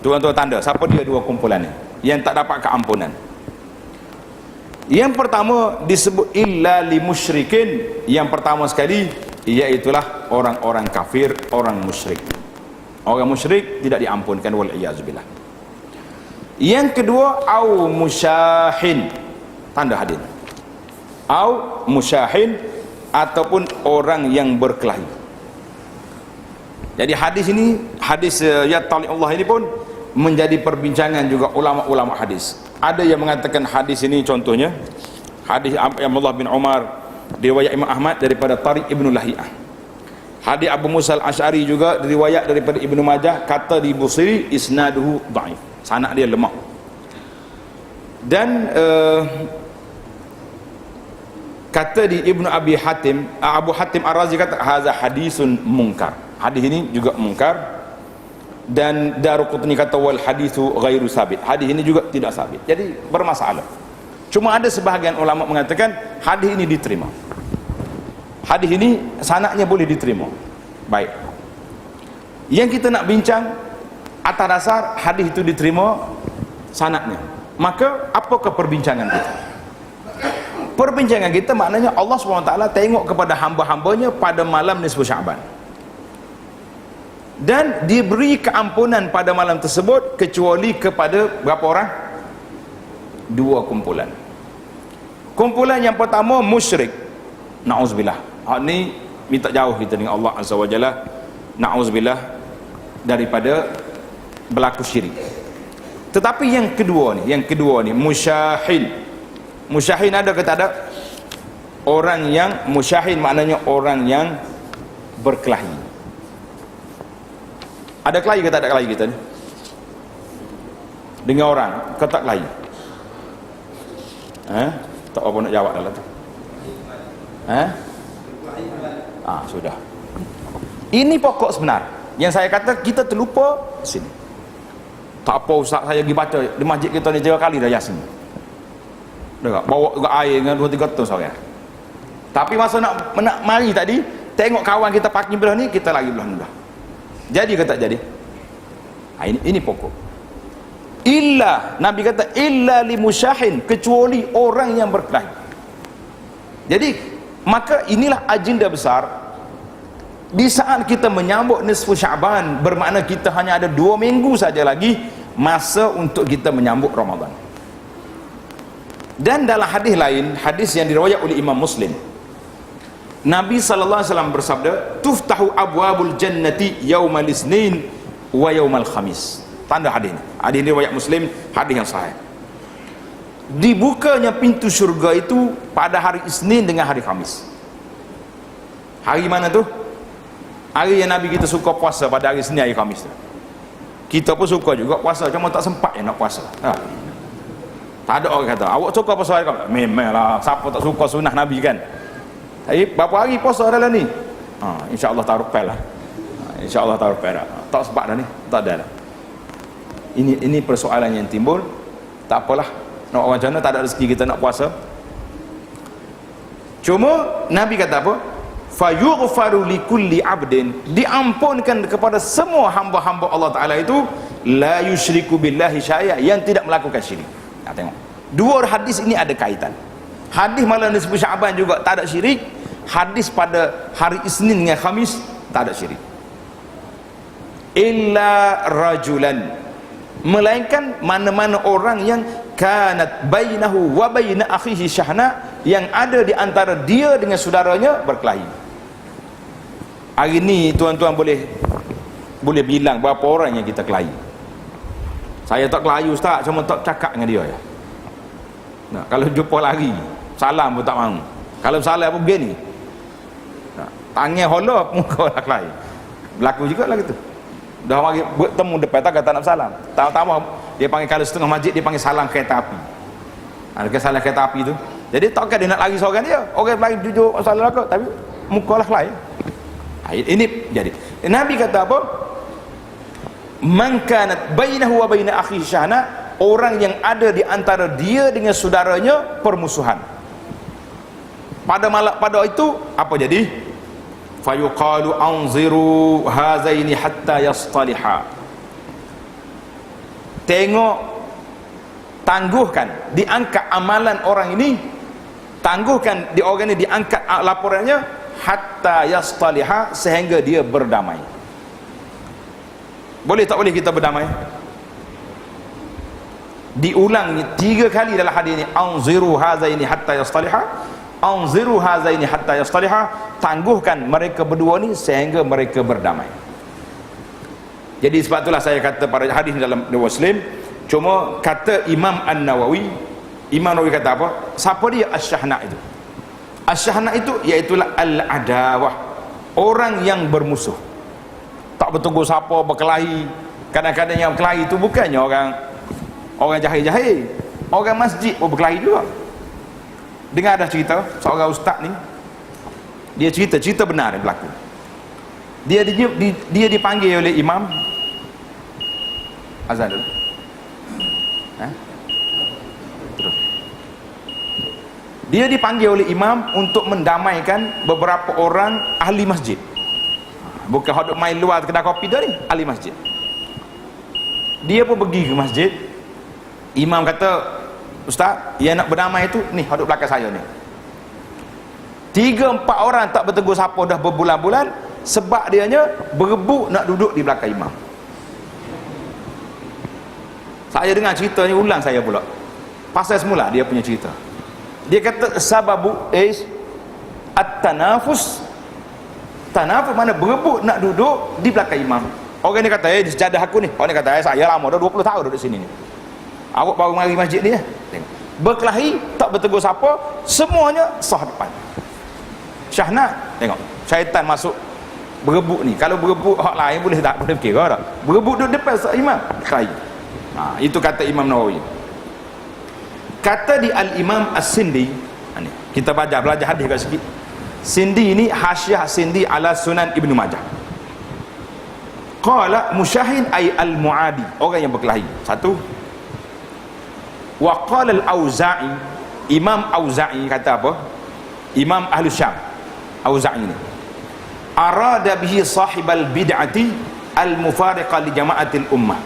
Speaker 1: Tuan-tuan tanda siapa dia dua kumpulan ni yang tak dapat keampunan. Yang pertama disebut illa limusyrikin, yang pertama sekali iaitulah orang-orang kafir, orang musyrik. Orang musyrik tidak diampunkan, wal iyazubillah. Yang kedua au musyahin, tanda hadin, au musyahin, ataupun orang yang berkelahi. Jadi hadis ini, hadis ya tali Allah ini pun menjadi perbincangan juga ulama-ulama hadis. Ada yang mengatakan hadis ini, contohnya hadis Abdullah bin Umar, riwayat Imam Ahmad daripada Tariq Ibn Lahiyah. Hadis Abu Musa al-Asy'ari juga riwayat daripada Ibnu Majah, kata di Busiri isnaduhu dhaif, sanad dia lemah. Dan kata di Ibnu Abi Hatim, Abu Hatim Ar-Razi kata haza hadisun munkar, hadis ini juga munkar. Dan Daruqutni kata wal hadithu ghairu sabit, hadis ini juga tidak sabit, jadi bermasalah. Cuma ada sebahagian ulama mengatakan hadis ini diterima, hadis ini sanadnya boleh diterima. Baik, yang kita nak bincang atas dasar hadis itu diterima sanadnya, maka apakah perbincangan kita? Perbincangan kita maknanya Allah SWT tengok kepada hamba-hambanya pada malam nisfu Syaban, dan diberi keampunan pada malam tersebut kecuali kepada berapa orang? Dua kumpulan. Kumpulan yang pertama musyrik, na'udzubillah. Ini minta jauh kita dengan Allah Azza wa Jalla, na'udzubillah daripada berlaku syirik. Tetapi yang kedua ni musyahin. Musyahin ada ke tak ada? Orang yang musyahin maknanya orang yang berkelahi. Ada kelahi ke tak ada kelahi kita ni? Dengan orang ke tak kelahi? Tak apa nak jawab dalam tu. Sudah. Ini pokok sebenar. Yang saya kata kita terlupa sini. Tak apa ustaz, saya pergi baca di masjid kita ni 3 kali dah Yasin. Dah bawa juga air dengan 2-3 ton seorang. Tapi masa nak mari tadi, tengok kawan kita parking belah ni, kita lagi belah ni. Jadi ke tak jadi? Ini pokok. Illa, Nabi kata illa limusyahin, kecuali orang yang berkelahi. Jadi maka inilah agenda besar di saat kita menyambut nisfu Syaban, bermakna kita hanya ada 2 minggu saja lagi masa untuk kita menyambut Ramadan. Dan dalam hadis lain, hadis yang diriwayat oleh Imam Muslim, Nabi sallallahu alaihi wasallam bersabda, tuftahu abwabul jannati yaumal isnin wa yaumal khamis. Tanda hadis ini. Hadis ini riwayat Muslim, hadis yang sahih. Dibukanya pintu syurga itu pada hari Isnin dengan hari Khamis. Hari mana tu? Hari yang Nabi kita suka puasa pada hari Isnin, hari Khamis tu. Kita pun suka juga puasa, cuma tak sempat nak puasa. Tak ada orang kata, awak suka puasa hari Khamis? Memanglah, siapa tak suka sunnah Nabi kan? Tapi berapa hari puasa dah ni? InsyaAllah taruh pel lah. InsyaAllah taruh pel lah. Tak sempat dah ni? Tak ada lah. Ini persoalan yang timbul. Tak apalah, nak orang macam mana, tak ada rezeki kita nak puasa. Cuma Nabi kata apa? Fayughfaru likulli abdin, diampunkan kepada semua hamba-hamba Allah Ta'ala itu, la yusyriku billahi syai'a, yang tidak melakukan syirik. Tengok, dua hadis ini ada kaitan. Hadis malam nisfu Syaban juga tak ada syirik, hadis pada hari Isnin dengan Khamis tak ada syirik. Illa rajulan, melainkan mana-mana orang yang kanat bainahu wa baina akhihi syahna, yang ada di antara dia dengan saudaranya berkelahi. Hari ni tuan-tuan boleh bilang berapa orang yang kita kelahi. Saya tak kelahi ustaz, cuma tak cakap dengan dia ya. Nah, kalau jumpa lari, salam pun tak mahu. Kalau salam pun begini, tangan holop muka nak kelahi. Berlaku juga lah gitu. Dah mari bertemu depan tak kata nak salam. Tahu-tahu dia panggil, kalau setengah masjid dia panggil salam kereta api. Ada salah kereta api tu. Jadi takkan dia nak lari seorang dia. Orang lain jujur salah lah, tapi mukalah lain. Ini jadi Nabi kata apa? Man kanat bainahu wa baina akhi syahna, orang yang ada di antara dia dengan saudaranya permusuhan. Pada itu apa jadi? Fayuqalu anziru hazaini hatta yastaliha. Tengok, tangguhkan, diangkat amalan orang ini, tangguhkan di orang ini, diangkat laporannya hatta yastaliha, sehingga dia berdamai. Boleh tak boleh kita berdamai? Diulang 3 kali dalam hadis ini, anziru hazaini hatta yastaliha, anziru hazaini hatta yastaliha, tangguhkan mereka berdua ni sehingga mereka berdamai. Jadi sebab itulah saya kata pada hadis dalam Muslim, cuma kata Imam An-Nawawi, Imam Nawawi kata apa? Siapa dia Asy-Syahna itu? Asy-Syahna itu iaitulah al-adawah, orang yang bermusuh, tak bertegur siapa, berkelahi. Kadang-kadang yang berkelahi itu bukannya orang jahil-jahil, orang masjid pun berkelahi juga. Dengar ada cerita seorang ustaz ni, dia cerita benar yang berlaku. Dia dipanggil oleh imam azan dulu. Terus. Dia dipanggil oleh imam untuk mendamaikan beberapa orang ahli masjid. Bukan hodok main luar kedai kopi dah ni, ahli masjid. Dia pun pergi ke masjid. Imam kata, ustaz, yang nak berdamai tu ni hodok belakang saya ni. 3-4 orang tak bertegur siapa dah berbulan-bulan, sebab dianya berebut nak duduk di belakang imam. Saya dengar ceritanya, ulang saya pula pasal semula dia punya cerita. Dia kata sababu at-tanafus. Tanafus mana berebut nak duduk di belakang imam. Orang ni kata, di sejadah aku ni. Orang ni kata, saya lama dah 20 tahun duduk sini ni. Awak baru mari masjid ni ya. Berkelahi, tak bertegur siapa, semuanya sah depan. Syahna, tengok, syaitan masuk berebut ni. Kalau berebut hak lain boleh tak? Boleh kira tak? Berebut duduk depan imam, kelahi. Itu kata Imam Nawawi. Kata di Al-Imam As-Sindi, kita belajar hadis kat sikit. Sindi ini hasyiah Sindi ala Sunan Ibnu Majah. Qala musyahin ay al-muadi, orang yang berkelahi. Satu. Wa qala al-Auza'i, Imam Auza'i kata apa? Imam Ahlus Syam, Auza'i ini, arada bihi sahibal bid'ati al-mufariqa li jama'atil ummah.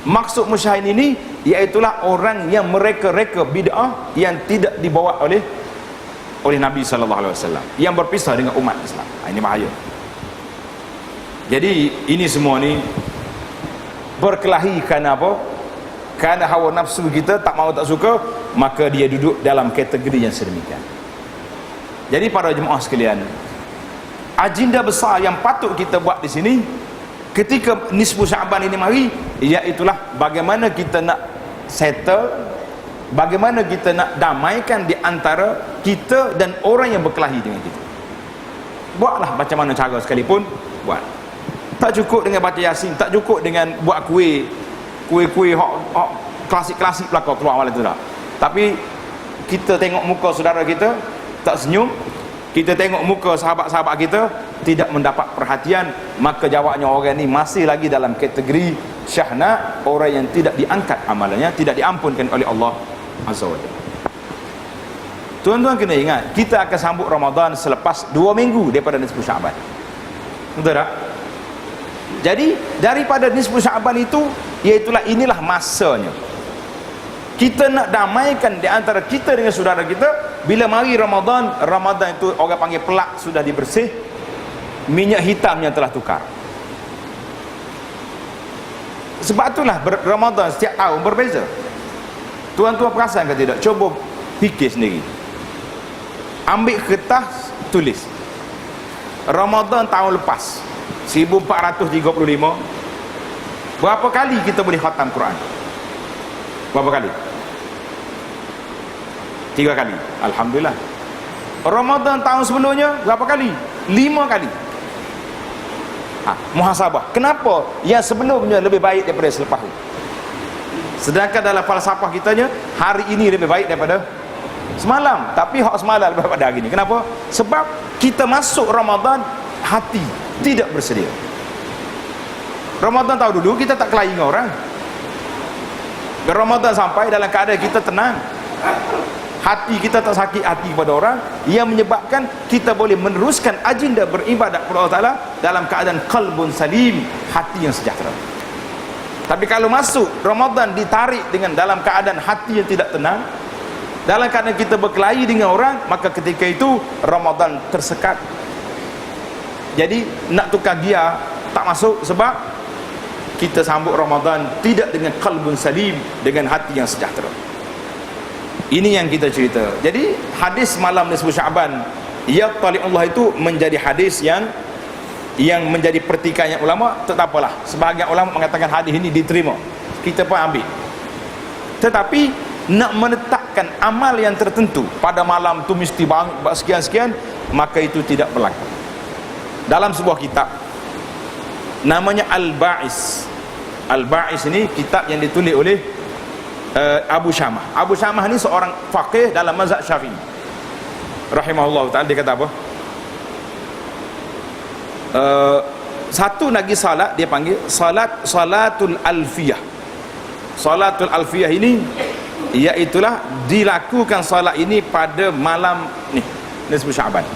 Speaker 1: Maksud musyahin ini iaitulah orang yang mereka-reka bid'ah yang tidak dibawa oleh Nabi sallallahu alaihi wasallam, yang berpisah dengan umat Islam. Ini bahaya. Jadi ini semua ni berkelahi kerana apa? Kerana hawa nafsu kita, tak mau tak suka, maka dia duduk dalam kategori yang sedemikian. Jadi para jemaah sekalian, agenda besar yang patut kita buat di sini ketika nisfu Syaban ini mari, iaitulah bagaimana kita nak settle, bagaimana kita nak damaikan di antara kita dan orang yang berkelahi dengan kita. Buatlah macam mana cara sekalipun buat. Tak cukup dengan baca Yasin, tak cukup dengan buat kuih klasik-klasik belaka keluar malam tu tak. Tapi kita tengok muka saudara kita tak senyum, kita tengok muka sahabat-sahabat kita tidak mendapat perhatian, maka jawabnya orang ni masih lagi dalam kategori syahna, orang yang tidak diangkat amalannya, tidak diampunkan oleh Allah Azza wa Jalla. Tuan-tuan kena ingat, kita akan sambut Ramadan selepas 2 minggu daripada nisfu Syaban. Betul tak? Jadi daripada nisfu Syaban itu, iaitulah inilah masanya kita nak damaikan di antara kita dengan saudara kita. Bila mari Ramadan itu orang panggil pelak sudah dibersih, minyak hitamnya telah tukar. Sebab itulah Ramadan setiap tahun berbeza. Tuan-tuan perasan ke tidak? Cuba fikir sendiri. Ambil kertas, tulis Ramadan tahun lepas 1435, berapa kali kita boleh khatam Quran? Berapa kali? 3 kali. Alhamdulillah. Ramadan tahun sebelumnya berapa kali? 5 kali. Muhasabah. Kenapa yang sebelumnya lebih baik daripada selepas itu? Sedangkan dalam falsafah kitanya, hari ini lebih baik daripada semalam, tapi hak semalam lebih baik daripada hari ini. Kenapa? Sebab kita masuk Ramadan hati tidak bersedia. Ramadan tahu dulu kita tak kelahi dengan orang. Ramadan sampai dalam keadaan kita tenang, hati kita tak sakit hati kepada orang, yang menyebabkan kita boleh meneruskan agenda beribadat kepada Allah Ta'ala dalam keadaan qalbun salim, hati yang sejahtera. Tapi kalau masuk Ramadan ditarik dengan dalam keadaan hati yang tidak tenang, dalam keadaan kita berkelahi dengan orang, maka ketika itu Ramadan tersekat. Jadi nak tukar gear tak masuk, sebab kita sambut Ramadan tidak dengan qalbun salim, dengan hati yang sejahtera. Ini yang kita cerita. Jadi hadis malam nisfu Syaban ya tali Allah itu menjadi hadis yang menjadi pertikaian ulama. Tak apalah, sebahagian ulama mengatakan hadis ini diterima, kita pun ambil. Tetapi nak menetapkan amal yang tertentu pada malam tu mesti sekian-sekian, maka itu tidak berlaku. Dalam sebuah kitab namanya Al-Ba'is. Al-Ba'is ini kitab yang ditulis oleh Abu Syamah. Abu Syamah ni seorang faqih dalam mazhab Syafi'i rahimahullah ta'ala. Dia kata apa? Satu lagi salat dia panggil salatul alfiyah. Salatul alfiyah ini iaitulah dilakukan salat ini pada malam ni nisfu Syaban.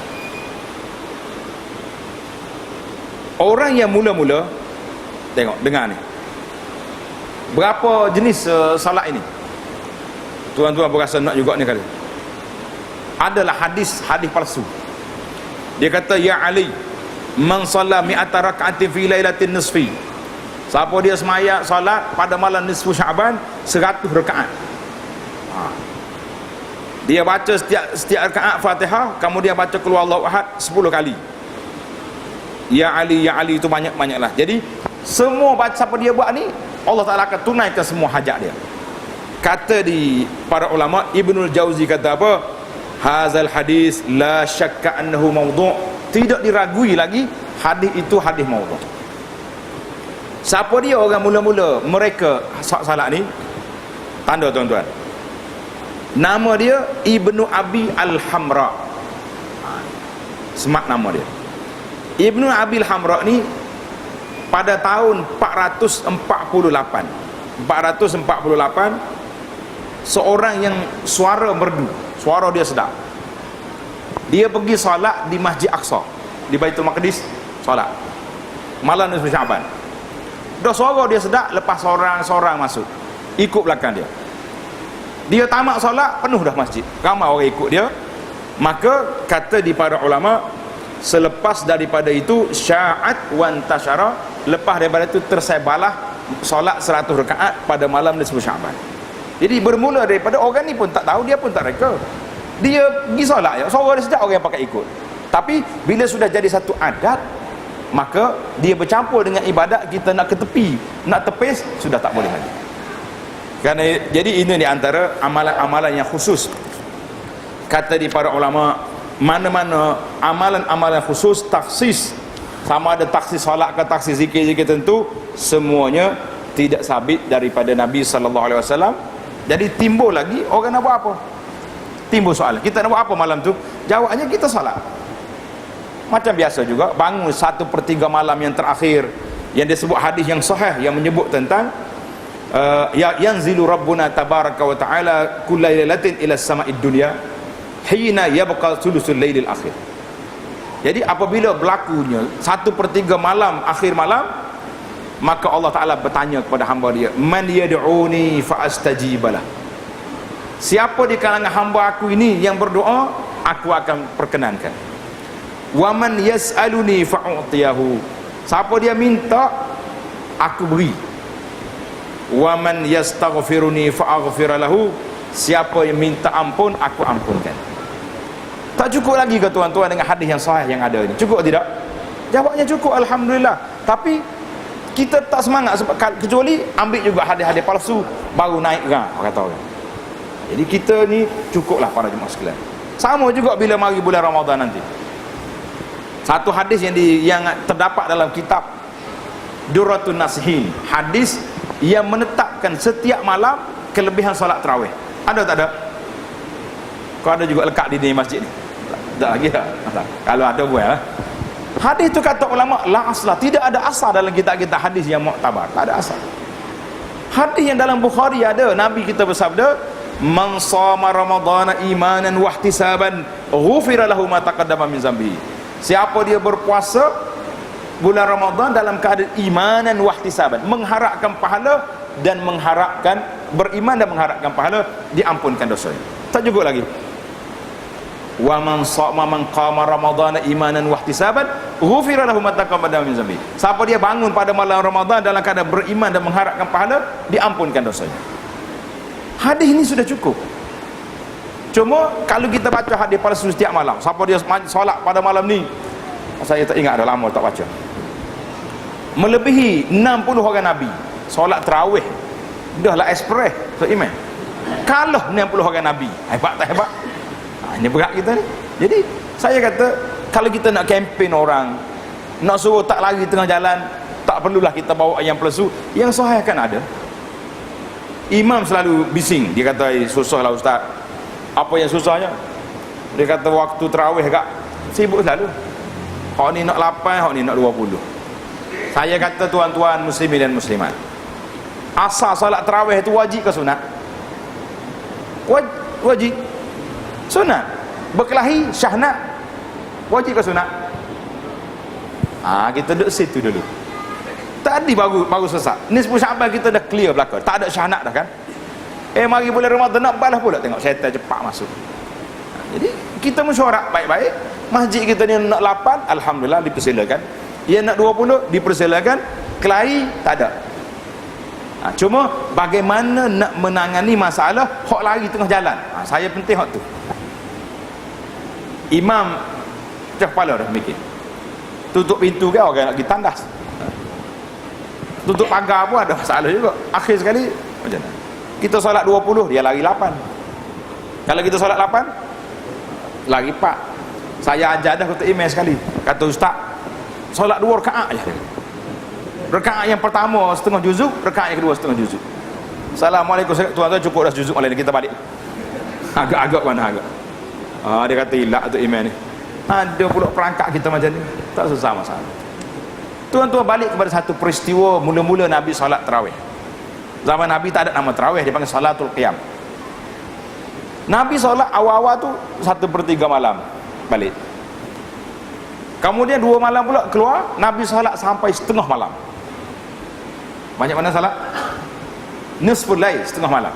Speaker 1: Orang yang mula-mula tengok, dengar ni, berapa jenis salat ini? Tuan-tuan berasa nak juga ni kali. Adalah hadis palsu. Dia kata, ya Ali, man shalla mi'ata rak'atin fi lailatin nisfi. Siapa dia semaya salat pada malam nisfu Syaban 100 rakaat. Dia baca setiap rakaat Fatihah, kemudian baca qul huwallahu ahad 10 kali. Ya Ali itu banyak-banyaklah. Jadi semua baca siapa dia buat ni, Allah Ta'ala akan tunaikan semua hajat dia. Kata di para ulama, Ibnul Jauzi kata apa? Hazal hadis la syakka annahu mawdu'. Tidak diragui lagi hadis itu hadis mawdu'. Siapa dia orang mula-mula mereka salat ni? Tanda tuan-tuan, nama dia Ibnu Abi Al-Hamra. Semak nama dia Ibnu Abi Al-Hamra ni pada tahun 448 seorang yang suara merdu, suara dia sedap. Dia pergi solat di Masjid Aqsa, di Baitul Maqdis, solat malam nisfu Syaban. Dah suara dia sedap, lepas seorang masuk, ikut belakang dia. Dia tamat solat, penuh dah masjid, ramai orang ikut dia. Maka kata di para ulama, selepas daripada itu sya'at wan tasyara, lepas daripada itu tersebarlah solat 100 rakaat pada malam nisfu Syaban. Jadi bermula daripada orang ni pun tak tahu, dia pun tak reka, dia pergi solat, suara dia sedap, orang yang pakai ikut. Tapi bila sudah jadi satu adat, maka dia bercampur dengan ibadat, kita nak ke tepi, nak tepis, sudah tak boleh lagi. Kerana jadi ini di antara amalan-amalan yang khusus. Kata di para ulama, mana-mana amalan-amalan khusus taksis, sama ada taksis solat ke taksis zikir-zikir tentu, semuanya tidak sabit daripada Nabi SAW. Jadi timbul lagi orang nak buat apa? Timbul soalan, kita nak buat apa malam tu? Jawabnya kita solat. Macam biasa juga, bangun 1/3 malam yang terakhir, yang disebut hadis yang sahih yang menyebut tentang ya yanzilu rabbuna tabaraka wa ta'ala kullailatin ila sama'id dunya hina yabqa thuluthul lailil akhir. Jadi apabila berlakunya 1/3 malam akhir malam, maka Allah Ta'ala bertanya kepada hamba dia, man yad'uni fa astajibalah. Siapa di kalangan hamba aku ini yang berdoa, aku akan perkenankan. Wa man yas'aluni fa u'tiyahu. Siapa dia minta, aku beri. Wa man yastaghfiruni fa aghfir lahu. Siapa yang minta ampun, aku ampunkan. Tak cukup lagi ke tuan-tuan dengan hadis yang sahih yang ada ini? Cukup tidak? Jawabnya cukup, alhamdulillah. Tapi kita tak semangat, sebab kecuali ambil juga hadis-hadis palsu baru naik kata orang. Jadi kita ni cukuplah para jemaah sekalian. Sama juga bila mari bulan Ramadan nanti. Satu hadis yang terdapat dalam kitab Durratun Nasihin, hadis yang menetap mengharapkan setiap malam kelebihan solat tarawih. Ada tak ada? Kau ada juga lekat di masjid ni? Tak lagi tak? Kalau ada buat lah. Hadis tu kata ulama la aslah, tidak ada asal dalam kitab-kitab hadis yang muktabar, tak ada asal. Hadis yang dalam Bukhari ada, Nabi kita bersabda, man shama ramadhana imanan wa ihtisaban ghufira lahu ma taqaddama min zambi. Siapa dia berpuasa bulan Ramadan dalam keadaan imanan wa ihtisaban, mengharapkan pahala dan mengharapkan, beriman dan mengharapkan pahala, diampunkan dosanya. Tak cukup lagi. Wa man shama man qama ramadhana imanan wa ihtisaban ghufira lahu ma taqaddama min zambi. Siapa dia bangun pada malam Ramadan dalam keadaan beriman dan mengharapkan pahala, diampunkan dosanya. Hadis ini sudah cukup. Cuma kalau kita baca hadis palsu setiap malam, siapa dia solat pada malam ni, saya tak ingat, dah lama tak baca, melebihi 60 orang Nabi solat tarawih, dah lah ekspres so iman. Kalau 60 orang Nabi, hebat tak hebat? Ini berat kita ni. Jadi saya kata, kalau kita nak kempen orang, nak suruh tak lari tengah jalan, tak perlulah kita bawa yang palsu, yang sahih kan ada. Imam selalu bising, dia kata susahlah ustaz. Apa yang susahnya? Dia kata waktu tarawih agak sibuk selalu. Hak ni nak 8, hak ni nak 20. Saya kata tuan-tuan muslimin dan muslimat, asal solat tarawih itu wajib ke sunat? Wajib. Sunat. Berkelahi syahnat wajib ke sunat? Kita duduk situ dulu. Tadi baru sesat. Nisfu Syaban kita dah clear belakang. Tak ada syahnat dah kan? Mari bulan Ramadan nak balas pula, tengok syaitan cepat masuk. Jadi kita mesyuarat baik-baik. Masjid kita ni nak 8, alhamdulillah dipersilakan. Yang nak 20 dipersilakan. Kelahi tak ada. Cuma bagaimana nak menangani masalah hak lari tengah jalan. Saya penting hak tu. Imam pecah kepala dah mikir. Tutup pintu ke orang nak pergi tandas. Tutup pagar pun ada masalah juga. Akhir sekali macam mana? Kita solat 20, dia lari 8. Kalau kita solat 8, lari 4. Saya ajar dah kata email sekali. Kata ustaz, solat 2 rakaat je. Rakaat yang pertama setengah juzuk, rakaat yang kedua setengah juzuk. Assalamualaikum, tuan-tuan cukup dah juzuk malam ni, kita balik. Agak-agak mana agak. Dia kata hilak tu email ni. Ada pula perangkat kita macam ni. Tak susah masalah. Tuan-tuan balik kepada satu peristiwa mula-mula Nabi solat tarawih. Zaman Nabi tak ada nama tarawih, dia panggil salatul qiyam. Nabi solat awal-awal tu 1/3 malam balik. Kemudian 2 malam pula keluar, Nabi solat sampai setengah malam. Banyak mana salat? Nisful lail, setengah malam.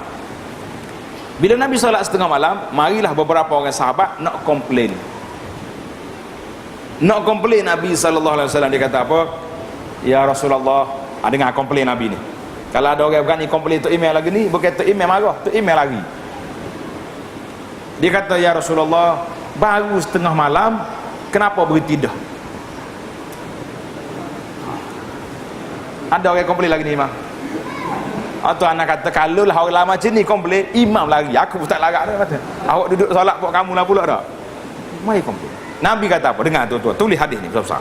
Speaker 1: Bila Nabi solat setengah malam, marilah beberapa orang sahabat nak komplain. Nak komplain Nabi SAW. Dia kata apa? Ya Rasulullah, dengar komplain Nabi ni. Kalau ada orang berani komplain tu email lagi ni, bukan tu email marah, tu email lagi. Dia kata, ya Rasulullah, baru setengah malam, kenapa berhenti dah? Ada orang komplain lagi ni, Imam. Atau anak kata, kalau lah orang lama macam ni komplain, imam lagi. Aku pun tak larat dah. Kata, awak duduk solat buat kamu lah pula dah. Mari komplain. Nabi kata apa? Dengar tuan-tuan, tulis hadis ni besar-besar.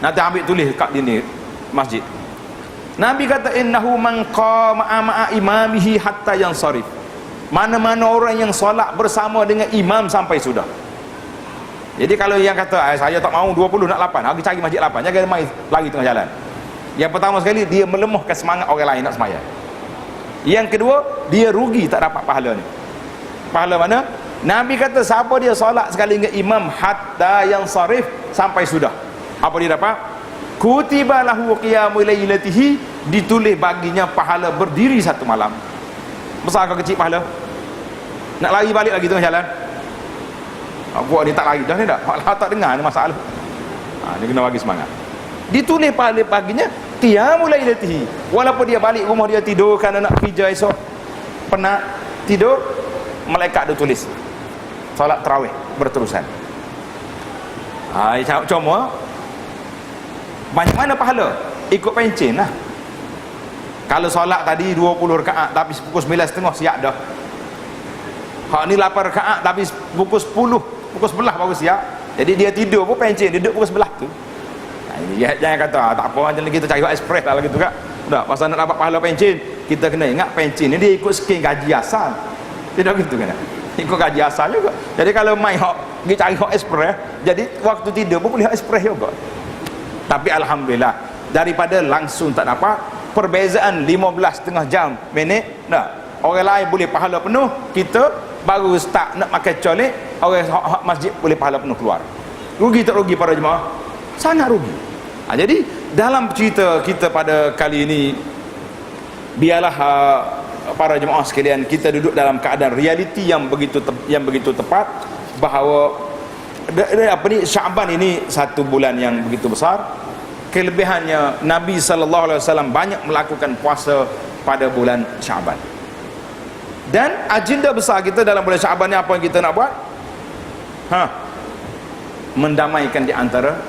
Speaker 1: Nanti ambil tulis kat sini masjid. Nabi kata, innahu man qama ma'a imamihi hatta yansarif. Mana-mana orang yang solat bersama dengan imam sampai sudah. Jadi kalau yang kata, saya tak mahu 20 nak 8, aku cari masjid 8, jangan mai lari tengah jalan. Yang pertama sekali, dia melemahkan semangat orang lain nak sembahyang. Yang kedua, dia rugi tak dapat pahala ni. Pahala mana? Nabi kata siapa dia solat sekali dengan imam hatta yang sarif, sampai sudah. Apa dia dapat? Kutiba lahu qiyamul lailatihi, ditulis baginya pahala berdiri satu malam. Besar ke kecil pahala? Nak lari balik lagi tengah jalan? Buat ni tak lari dah ni dah. Hak tak dengar ni masalah. Dia kena bagi semangat. Ditulis pahala baginya qiyamul lailatihi. Walaupun dia balik rumah dia tidur kerana nak kerja esok, penat tidur, malaikat dia tulis solat tarawih berterusan. Cuma banyak mana pahala? Ikut pencen lah. Kalau solat tadi 20 rakaat tapi pukul 9.30 siap dah. Hak ni 8 rakaat tapi pukul 10, pukul 11 baru siap. Jadi dia tidur pun pencen, dia duduk pukul 11 tu. Jangan kata tak apa, macam kita cari ekspres lah gitu kan. Dah pasal nak dapat pahala pencen, kita kena ingat pencin ni dia ikut skim gaji asal. Tidak gitu kan? Ikut gaji asal juga. Jadi kalau mai hok pergi cari hok express, jadi waktu tidur pun boleh hok express juga. Tapi alhamdulillah daripada langsung tak dapat, perbezaan 15,5 jam minit, nah orang lain boleh pahala penuh, kita baru start nak makan colek, orang hak masjid boleh pahala penuh keluar. Rugi tak rugi para jemaah? Sangat rugi. Jadi dalam cerita kita pada kali ini, biarlah para jemaah sekalian, kita duduk dalam keadaan realiti yang begitu tepat, bahawa Syaban ini satu bulan yang begitu besar. Kelebihannya Nabi SAW banyak melakukan puasa pada bulan Syaban. Dan agenda besar kita dalam bulan Syaban ni apa yang kita nak buat? Mendamaikan di antara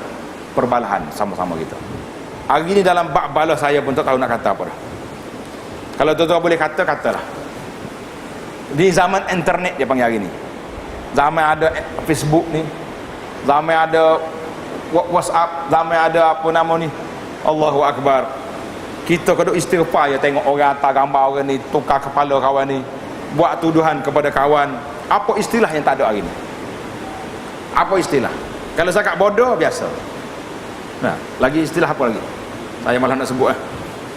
Speaker 1: perbalahan sama-sama kita. Hari ni dalam bab balas saya pun tak tahu nak kata apa dah. Kalau tuan-tuan boleh kata, katalah. Di zaman internet dia panggil hari ni. Zaman ada Facebook ni, zaman ada WhatsApp, zaman ada apa nama ni, Allahu Akbar. Kita kena istighfar ya, tengok orang hantar gambar orang ni, tukar kepala kawan ni, buat tuduhan kepada kawan. Apa istilah yang tak ada hari ni? Apa istilah? Kalau cakap bodoh biasa. Nah, lagi istilah apa lagi? Saya malah nak sebut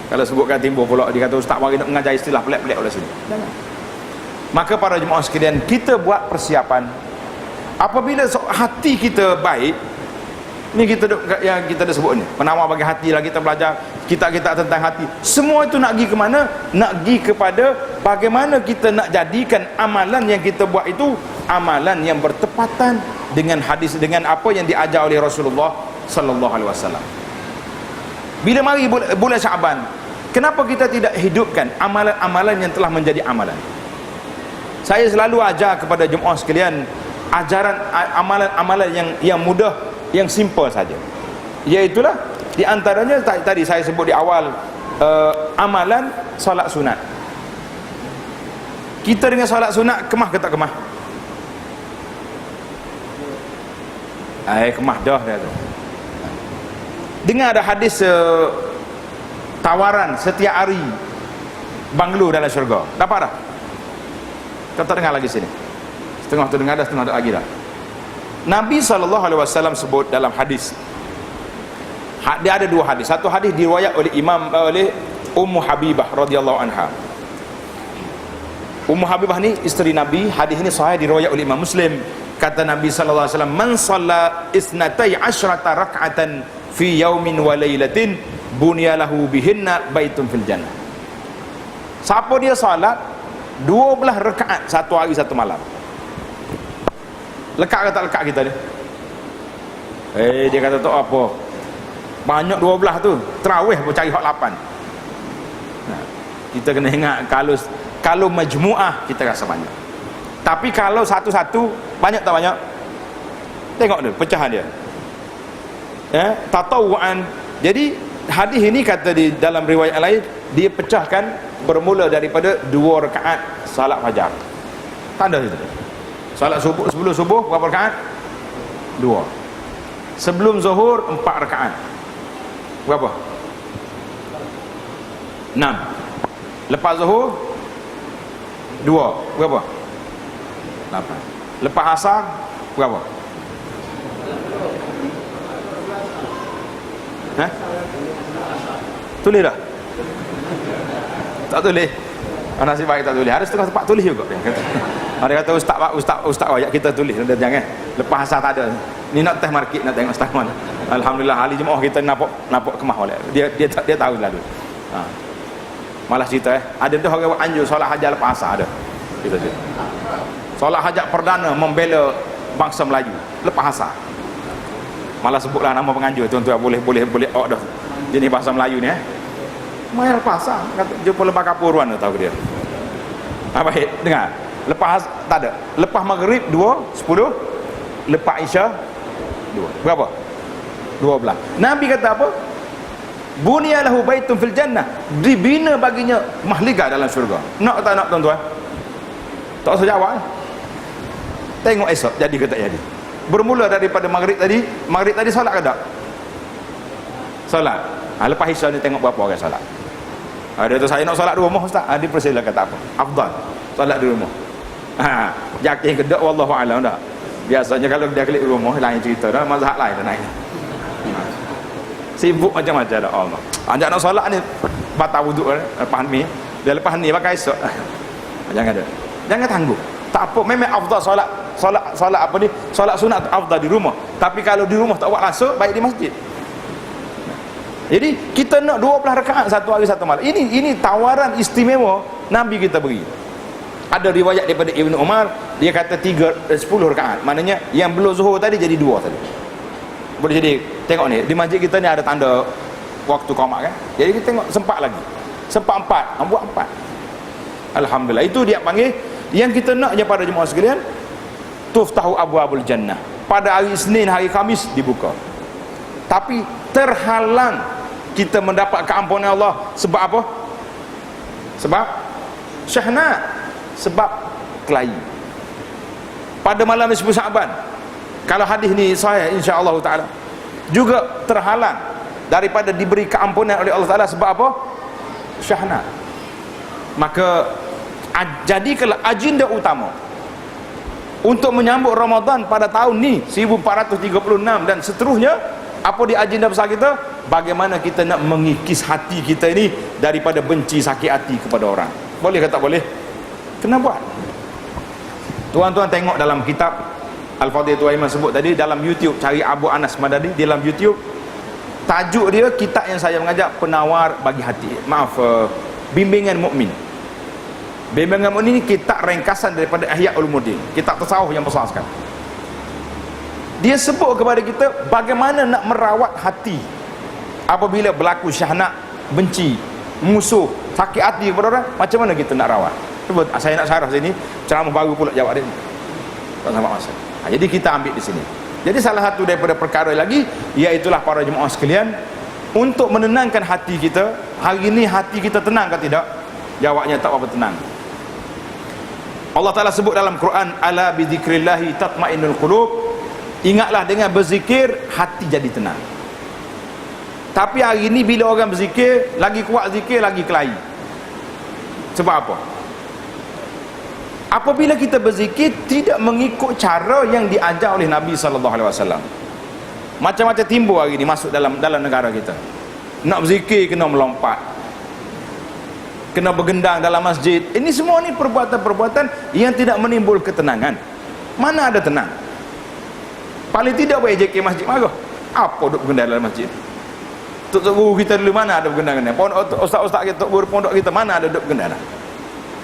Speaker 1: Kalau sebutkan timbul pula dia kata ustaz mari nak mengajar istilah pelik-pelik oleh sini. Jangan. Maka para jemaah sekalian, kita buat persiapan. Apabila hati kita baik, ni yang kita dah sebut ni, penawar bagi hati lah, kita belajar kitab-kitab tentang hati. Semua itu nak pergi ke mana? Nak pergi kepada bagaimana kita nak jadikan amalan yang kita buat itu amalan yang bertepatan dengan hadis, dengan apa yang diajar oleh Rasulullah sallallahu alaihi wasallam. Bila mari bulan Syaban, kenapa kita tidak hidupkan amalan-amalan yang telah menjadi amalan? Saya selalu ajar kepada jemaah sekalian ajaran amalan-amalan yang mudah, yang simple saja. Iaitulah di antaranya tadi saya sebut di awal, amalan solat sunat. Kita dengan solat sunat kemah ke tak kemah? Kemah dah dia tu. Dengar ada hadis tawaran setiap hari banglo dalam syurga. Dapat dah? Kita dengar lagi sini. Setengah tu dengar dah, setengah tu lagi dah. Nabi SAW sebut dalam hadis, dia ada dua hadis. Satu hadis diriwayat oleh Ummu Habibah radhiyallahu anha. Ummu Habibah ni isteri Nabi. Hadis ini sahih, diriwayat oleh Imam Muslim. Kata Nabi SAW, man shalla isnatai asyrata rak'atan fi yaumin wa lailatin bunyalahu bihinna baitun fil jannah. Siapa dia salat 12 rakaat satu hari satu malam. Lekat ke tak lekat kita ni? Dia kata tak apa, banyak 12 tu, terawih pun cari hak 8. Nah, kita kena ingat, kalau majmu'ah kita rasa banyak, tapi kalau satu-satu banyak tak banyak? Tengok dia pecahan dia, tatawuan. Jadi hadis ini kata di dalam riwayat lain, dia pecahkan bermula daripada 2 rakaat salat fajar. Tanda itu. Salat subuh, sebelum subuh berapa rakaat? 2. Sebelum zuhur 4 rakaat. Berapa? 6. Lepas zuhur 2. Berapa? 8. Lepas asar berapa? Tulis dah? Tak tulis? Nasib baik tak tulis. Ada setengah tempat tulis juga. Ada kata ustaz ayat kita tulis. Jangan. Lepas asar tak ada. Ni nak test market, nak tengok ustaz mana. Alhamdulillah ahli jemaah kita nampak kemah oleh. Dia tahu selalu. Malah cerita ada dah orang anjur solat hajat lepas asar ada. Kita cerita. Solat hajat perdana membela bangsa Melayu lepas asar. Malah sebutlah nama penganjur, tuan-tuan boleh dah jenis bahasa Melayu ni mai lepas asar, kata jumpa lepas kapuruan tahu dia. Baik, dengar. Lepas tak ada. Lepas maghrib 2, 10. Lepas isya 2. Berapa? 12. Nabi kata apa? Bunyalahu baitun fil jannah. Dibina baginya mahliga dalam syurga. Nak tak nak tuan-tuan? Tak usah jawab. Tengok esok jadi ke tak jadi. Bermula daripada maghrib tadi solat ke tak? Solat. Lepas isya ni tengok berapa orang solat. Ada tu saya nak solat di rumah ustaz. Dia persilakan tak apa. Afdal solat di rumah. Yakin ke tak wallahu alam dah. Biasanya kalau dia klik rumah lain cerita dah, mazhab lain dah naik. Sibuk macam-macam dah Allah. Ajak nak solat ni batal wuduk lepas ni. Dia lepas ni pakai esok. Jangan ada. Jangan tangguh. Tak apa, memang afdal solat apa ni? Solat sunat afdal di rumah. Tapi kalau di rumah tak buat langsung, baik di masjid. Jadi kita nak 12 rakaat satu hari satu malam. Ini tawaran istimewa Nabi kita beri. Ada riwayat daripada Ibnu Umar, dia kata 10 rakaat. Maknanya yang belum zuhur tadi jadi 2 tadi. Boleh jadi tengok ni di masjid kita ni ada tanda waktu qomat kan. Jadi kita tengok sempat lagi. Sempat 4, buat 4. Alhamdulillah. Itu dia panggil yang kita nak je pada jemaah sekalian, tuftahu abwabul jannah. Pada hari Isnin, hari Khamis dibuka. Tapi terhalang kita mendapat keampunan Allah sebab apa? Sebab syahna, sebab kelahi. Pada malam 10 Sa'ban, kalau hadis ni sahih insya-Allah taala, juga terhalang daripada diberi keampunan oleh Allah Taala sebab apa? Syahna. Maka jadikanlah agenda utama untuk menyambut Ramadan pada tahun ni 1436 dan seterusnya. Apa di agenda besar kita? Bagaimana kita nak mengikis hati kita ini daripada benci sakit hati kepada orang. Boleh ke tak boleh? Kena buat. Tuan-tuan tengok dalam kitab Al-Fadhil Tuan Iman sebut tadi, dalam YouTube cari Abu Anas Madani dalam YouTube. Tajuk dia kitab yang saya mengajak, penawar bagi hati. Bimbingan mukmin. Bimbingan mukmin ini kitab ringkasan daripada Ihya Ulumuddin, kitab tasawuf yang besar sekali. Dia sebut kepada kita bagaimana nak merawat hati apabila berlaku syahnak, benci, musuh, sakit hati kepada orang. Macam mana kita nak rawat? Cuba saya nak syarah sini, ceramah baru pula jawab dia. Tak sama masa. Jadi kita ambil di sini. Jadi salah satu daripada perkara lagi, iaitulah para jemaah sekalian, untuk menenangkan hati kita. Hari ini hati kita tenang ke tidak? Jawabnya tak apa tenang. Allah Ta'ala sebut dalam Quran, ala bidzikrillahi tatmainnul qulub. Ingatlah dengan berzikir hati jadi tenang. Tapi hari ini bila orang berzikir, lagi kuat zikir lagi kelahi. Sebab apa? Apabila kita berzikir tidak mengikut cara yang diajar oleh Nabi SAW. Macam-macam timbul hari ini masuk dalam negara kita. Nak berzikir kena melompat, kena bergendang dalam masjid. Ini semua ni perbuatan-perbuatan yang tidak menimbul ketenangan. Mana ada tenang? Paling tidak buat JK masjid marah. Apa duk bergendang dalam masjid? Tok guru kita dulu mana ada bergendang? Ustaz-ustaz kita, guru pondok kita mana ada duk bergendang?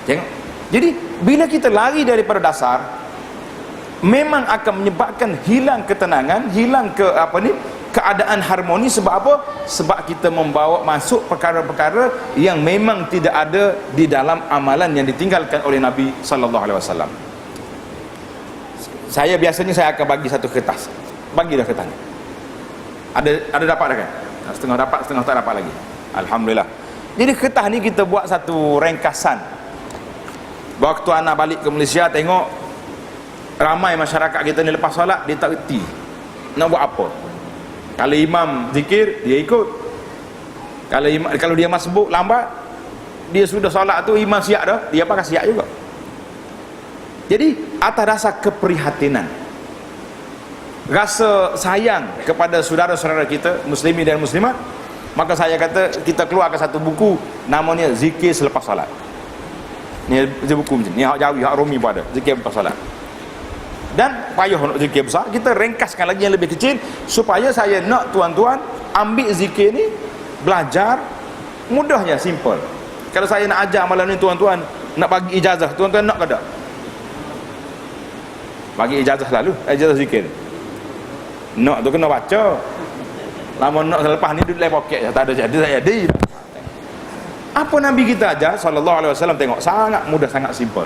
Speaker 1: Tengok. Jadi bila kita lari daripada dasar, memang akan menyebabkan hilang ketenangan, hilang keadaan harmoni. Sebab apa? Sebab kita membawa masuk perkara-perkara yang memang tidak ada di dalam amalan yang ditinggalkan oleh Nabi sallallahu alaihi wasallam. Saya biasanya saya akan bagi satu kertas. Bagi dah kertas. Ada dapat dah kan? Setengah dapat, setengah tak dapat lagi. Alhamdulillah. Jadi kertas ni kita buat satu ringkasan. Waktu anak balik ke Malaysia, tengok ramai masyarakat kita ni lepas solat dia tak reti nak buat apa. Kalau imam zikir dia ikut, kalau dia masbuk lambat, dia sudah solat tu imam siap dah, dia apa siap juga. Jadi atas dasar keprihatinan, rasa sayang kepada saudara-saudara kita muslimin dan muslimat, maka saya kata kita keluarkan satu buku namanya Zikir Selepas Salat. Ni buku macam ni, hak Jawi, hak Romi pun ada, zikir lepas salat. Dan payah nak zikir besar, kita ringkaskan lagi yang lebih kecil supaya saya nak tuan-tuan ambil zikir ni, belajar mudahnya, simple. Kalau saya nak ajar malam ni tuan-tuan, nak bagi ijazah, tuan-tuan nak ke tak? Bagi ijazah lalu, ijazah zikir. Nak tu kena baca. Lama nak selepas ni duduk dalam poket je, tak ada jadi saya jadi. Apa Nabi kita ajar sallallahu alaihi wasallam, tengok sangat mudah, sangat simple.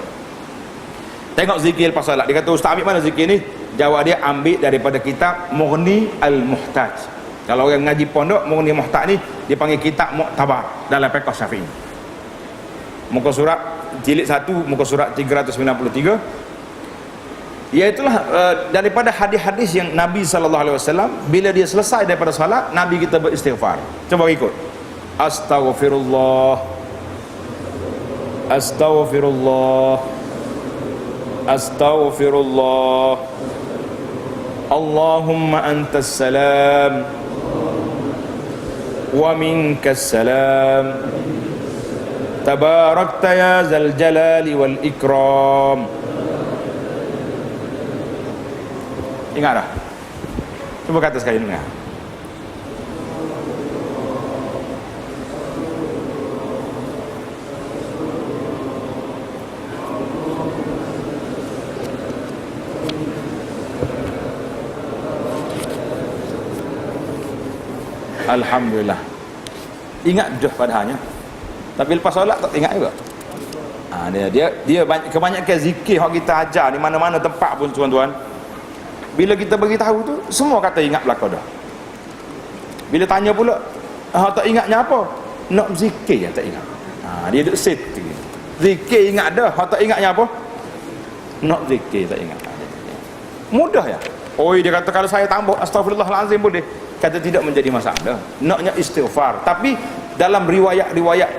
Speaker 1: Tengok zikir lepas salat. Dia kata, ustaz ambil mana zikir ni? Jawab dia, ambil daripada kitab Mughni Al-Muhtaj. Kalau orang ngaji pondok, Mughni Muhtaj ni dia panggil kitab Mu'tabar dalam fiqh Syafi'i. Muka surat jilid 1, muka surat 393. Iaitulah daripada hadis-hadis yang Nabi sallallahu alaihi wasallam bila dia selesai daripada salat, Nabi kita beristighfar. Cuba ikut. Astaghfirullah Astaghfirullah. Astaghfirullah. Allahumma antas salam wa minkas salam. Tabarakta ya zal jalali wal ikram. Ingat dah. Cuba kata sekali dengar. Alhamdulillah. Ingat dah padahalnya. Tapi lepas solat tak ingat juga. Dia kebanyakan zikir yang kita ajar di mana-mana tempat pun tuan-tuan. Bila kita beritahu tu, semua kata ingat belaka dah. Bila tanya pula, tak ingatnya apa? Nak zikir yang tak ingat. Dia duduk set. Zikir ingat dah, tak ingatnya apa? Nak zikir tak ingat. Mudah ya. Dia kata kalau saya tambah astagfirullahalazim boleh. Kata tidak menjadi masalah. Naknya istighfar. Tapi dalam riwayat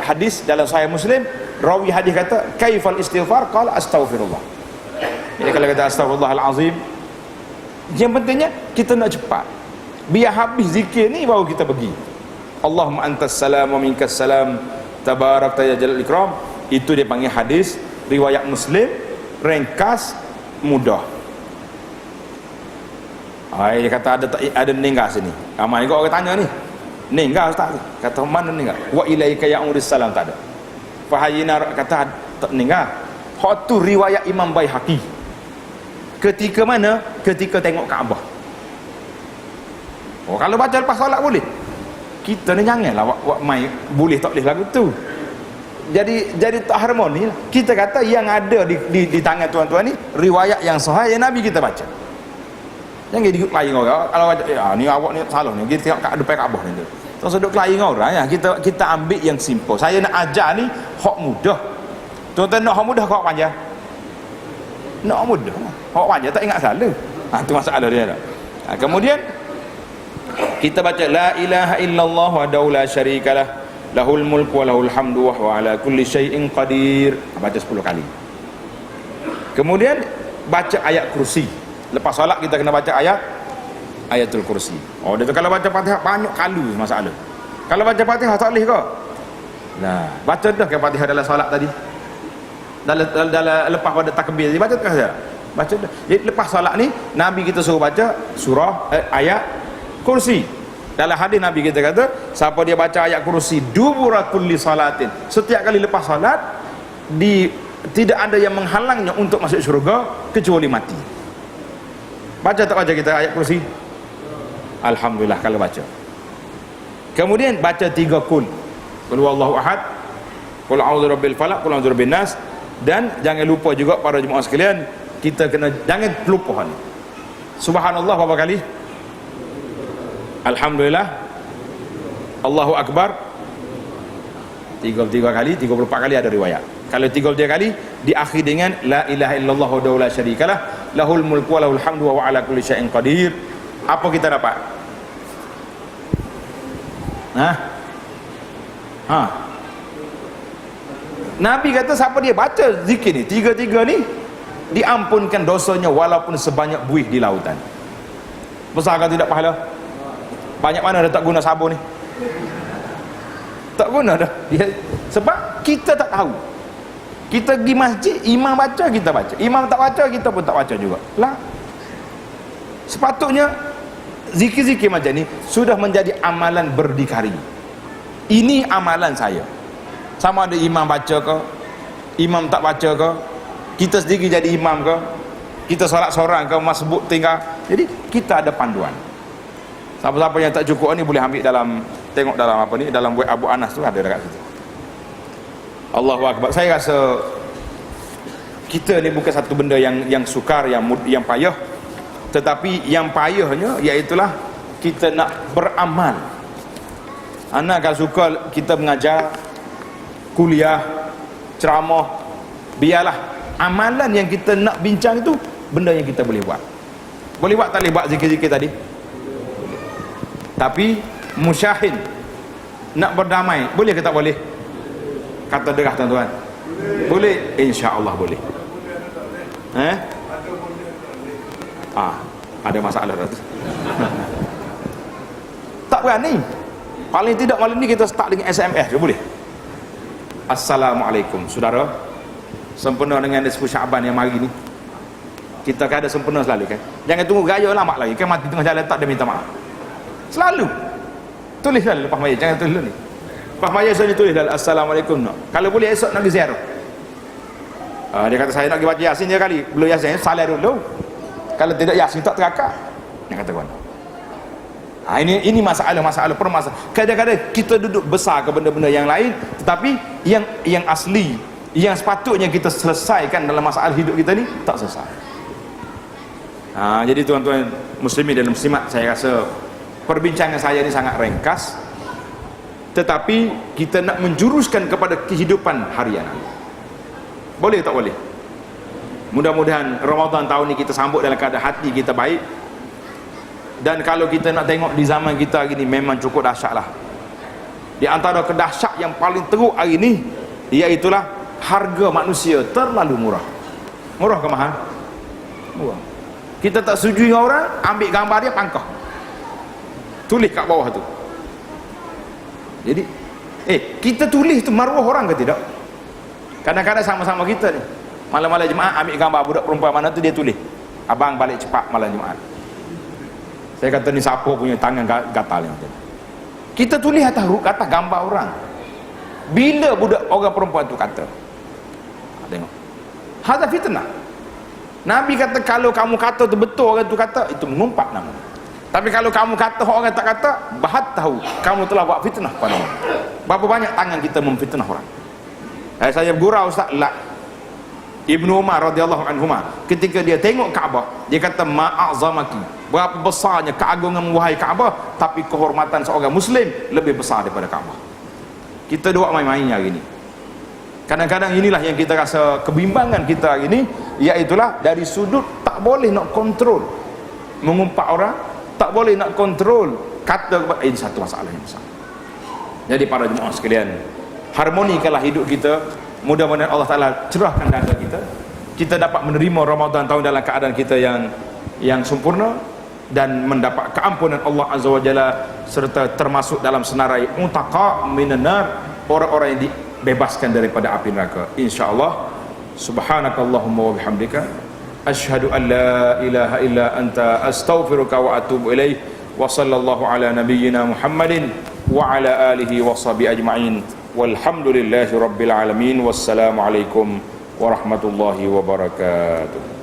Speaker 1: hadis dalam Sahih Muslim, rawi hadis kata kaifal istighfar, qala astaghfirullah. Jadi kalau kata astaghfirullahalazim, yang pentingnya kita nak cepat. Biar habis zikir ni baru kita pergi. Allahumma antas salam wa minkas salam, tabarakta ya jalal ikram. Itu dia panggil hadis riwayat Muslim, ringkas, mudah. Dia kata ada meninggal sini. Ramai juga orang tanya ni. Meninggal ustaz? Kata mana meninggal? Wa ilaika ya'udus salam, tak ada. Fahayina kata tak meninggal. Hak tu riwayat Imam Baihaqi. Ketika mana? Ketika tengok Kaabah. Kalau baca lepas solat boleh. Kita ni janganlah buat main boleh tak boleh lagu tu. Jadi tak harmoni lah. Kita kata yang ada di tangan tuan-tuan ni riwayat yang sahih yang Nabi kita baca. Jangan duduk lain orang. Kalau baca ni awak ni salah ni. Kita tengok kat depan Kaabah ni tu. Terus duduk lain orang ya. Kita ambil yang simple. Saya nak ajar ni hak mudah. Tuan-tuan nak hak mudah ke hak panjang? Nak hak mudah. Hak panjang tak ingat salah. Tu masalah dia. Kemudian kita baca la ilaha illallah wahdahu la syarikalah lahul mulku wa lahul hamdu wa huwa ala kulli syai'in qadir. Baca 10 kali. Kemudian baca ayat kursi. Lepas solat kita kena baca ayatul kursi. Dia tu kalau baca Fatihah banyak kali masalah. Kalau baca Fatihah tak boleh ke? Nah, baca dah ke Fatihah dalam solat tadi. Dalam lepas pada takbir tadi baca dah saja. Baca dah. Jadi lepas solat ni Nabi kita suruh baca surah ayat kursi. Dalam hadis Nabi kita kata, siapa dia baca ayat kursi dubura kulli salatin, setiap kali lepas solat tidak ada yang menghalangnya untuk masuk syurga kecuali mati. Baca tak baca kita ayat kursi? Alhamdulillah kalau baca. Kemudian baca 3 kul. Qul huwallahu ahad, qul a'udzu birabbil falaq, qul a'udzu birabbin nas. Dan jangan lupa juga para jemaah sekalian, kita kena jangan lupa ni. Subhanallah berapa kali? Alhamdulillah. Allahu akbar 33 kali, 34 kali ada riwayat. Kalau 33 kali diakhiri dengan la ilaha illallah wahdahu la syarikalah lahul mulku wa lahul hamdu wa huwa ala kulli syai'in qadir. Apa kita dapat? Nabi kata siapa dia baca zikir ni 3 ni diampunkan dosanya walaupun sebanyak buih di lautan. Besar ke tidak pahala? Banyak mana dah tak guna sabun ni? Tak guna dah. Sebab kita tak tahu. Kita pergi masjid, imam baca, kita baca. Imam tak baca, kita pun tak baca juga. Lah. Sepatutnya zikir-zikir macam ni sudah menjadi amalan berdikari. Ini amalan saya. Sama ada imam baca ke, imam tak baca ke, kita sendiri jadi imam ke, kita solat seorang ke, masbuk tinggal. Jadi kita ada panduan. Siapa-siapa yang tak cukup ni boleh ambil tengok dalam apa ni, dalam web Abu Anas tu ada dekat situ. Allahu akbar. Saya rasa kita ni bukan satu benda yang sukar, yang payah, tetapi yang payahnya iaitulah kita nak beramal. Anak kalau suka kita mengajar, kuliah, ceramah, biarlah amalan yang kita nak bincang itu benda yang kita boleh buat. Boleh buat tak boleh buat zikir-zikir tadi? Tapi musyahid nak berdamai boleh ke tak boleh? Kata derah tuan-tuan. boleh? Insya-Allah boleh. Ada masalah tu. Tak berani. Paling tidak malam ni kita start dengan SMS je boleh. Assalamualaikum saudara. Sempena dengan 10 Syaban yang mari ni. Kita kan ada sempena selalu kan. Jangan tunggu gaya lama lagi kan, mati tengah jalan tak ada minta maaf. Selalu. Tulis dah lepas maya, jangan tulis ni. Lepas maya saya tulis dah Assalamualaikum. No. Kalau boleh esok nak pergi ziarah. Dia kata saya nak pergi baca Yasin dia kali. Belum Yasin salah dulu. Kalau tidak Yasin tak terakak. Dia kata kawan. Ini masalah-masalah permasalahan. Kadang-kadang kita duduk besar ke benda-benda yang lain, tetapi yang asli, yang sepatutnya kita selesaikan dalam masalah hidup kita ni tak selesai. Jadi tuan-tuan muslimin dan muslimat, saya rasa perbincangan saya ni sangat ringkas, tetapi kita nak menjuruskan kepada kehidupan harian. Boleh tak boleh? Mudah-mudahan Ramadan tahun ni kita sambut dalam keadaan hati kita baik. Dan kalau kita nak tengok di zaman kita hari ni, memang cukup dahsyat lah. Di antara kedahsyat yang paling teruk hari ni, iaitulah harga manusia terlalu murah. Murah ke mahal? Murah. Kita tak setuju dengan orang, ambil gambar dia pangkah, tulis kat bawah tu. Jadi kita tulis tu maruah orang ke tidak? Kadang-kadang sama-sama kita ni malam-malam Jumaat ambil gambar budak perempuan mana tu, dia tulis abang balik cepat malam Jumaat. Saya kata ni siapa punya tangan gatal ni? Kita tulis atas gambar orang. Bila budak orang perempuan tu kata, tengok, hadza fitnah. Nabi kata kalau kamu kata tu betul, orang tu kata, itu mengumpat nama. Tapi kalau kamu kata orang tak kata, bahat tahu kamu telah buat fitnah pada orang. Berapa banyak tangan kita memfitnah orang. Saya bergurau Ustaz Ibnu Umar radhiyallahu anhuma, ketika dia tengok Kaabah, dia kata ma'azamaki, berapa besarnya keagungan wahai Kaabah, tapi kehormatan seorang muslim lebih besar daripada Kaabah. Kita dua main-mainnya hari ini. Kadang-kadang inilah yang kita rasa kebimbangan kita hari ini, iaitulah dari sudut tak boleh nak kontrol mengumpat orang, tak boleh nak kontrol kata. Ini satu masalah yang besar. Jadi para jemaah sekalian, harmonikanlah hidup kita. Mudah-mudahan Allah Ta'ala cerahkan dada kita, kita dapat menerima Ramadan tahun dalam keadaan kita yang sempurna, dan mendapat keampunan Allah Azza wa Jalla, serta termasuk dalam senarai utaqa minan nar, orang-orang yang dibebaskan daripada api neraka, insya-Allah. Subhanakallahumma wa bihamdika asyhadu an la ilaha illa anta astaghfiruka wa atubu ilaik. Wa sallallahu ala nabiyyina Muhammadin wa ala alihi wa sahbihi ajma'in. Walhamdulillahi rabbil alamin. Wassalamualaikum warahmatullahi wabarakatuh.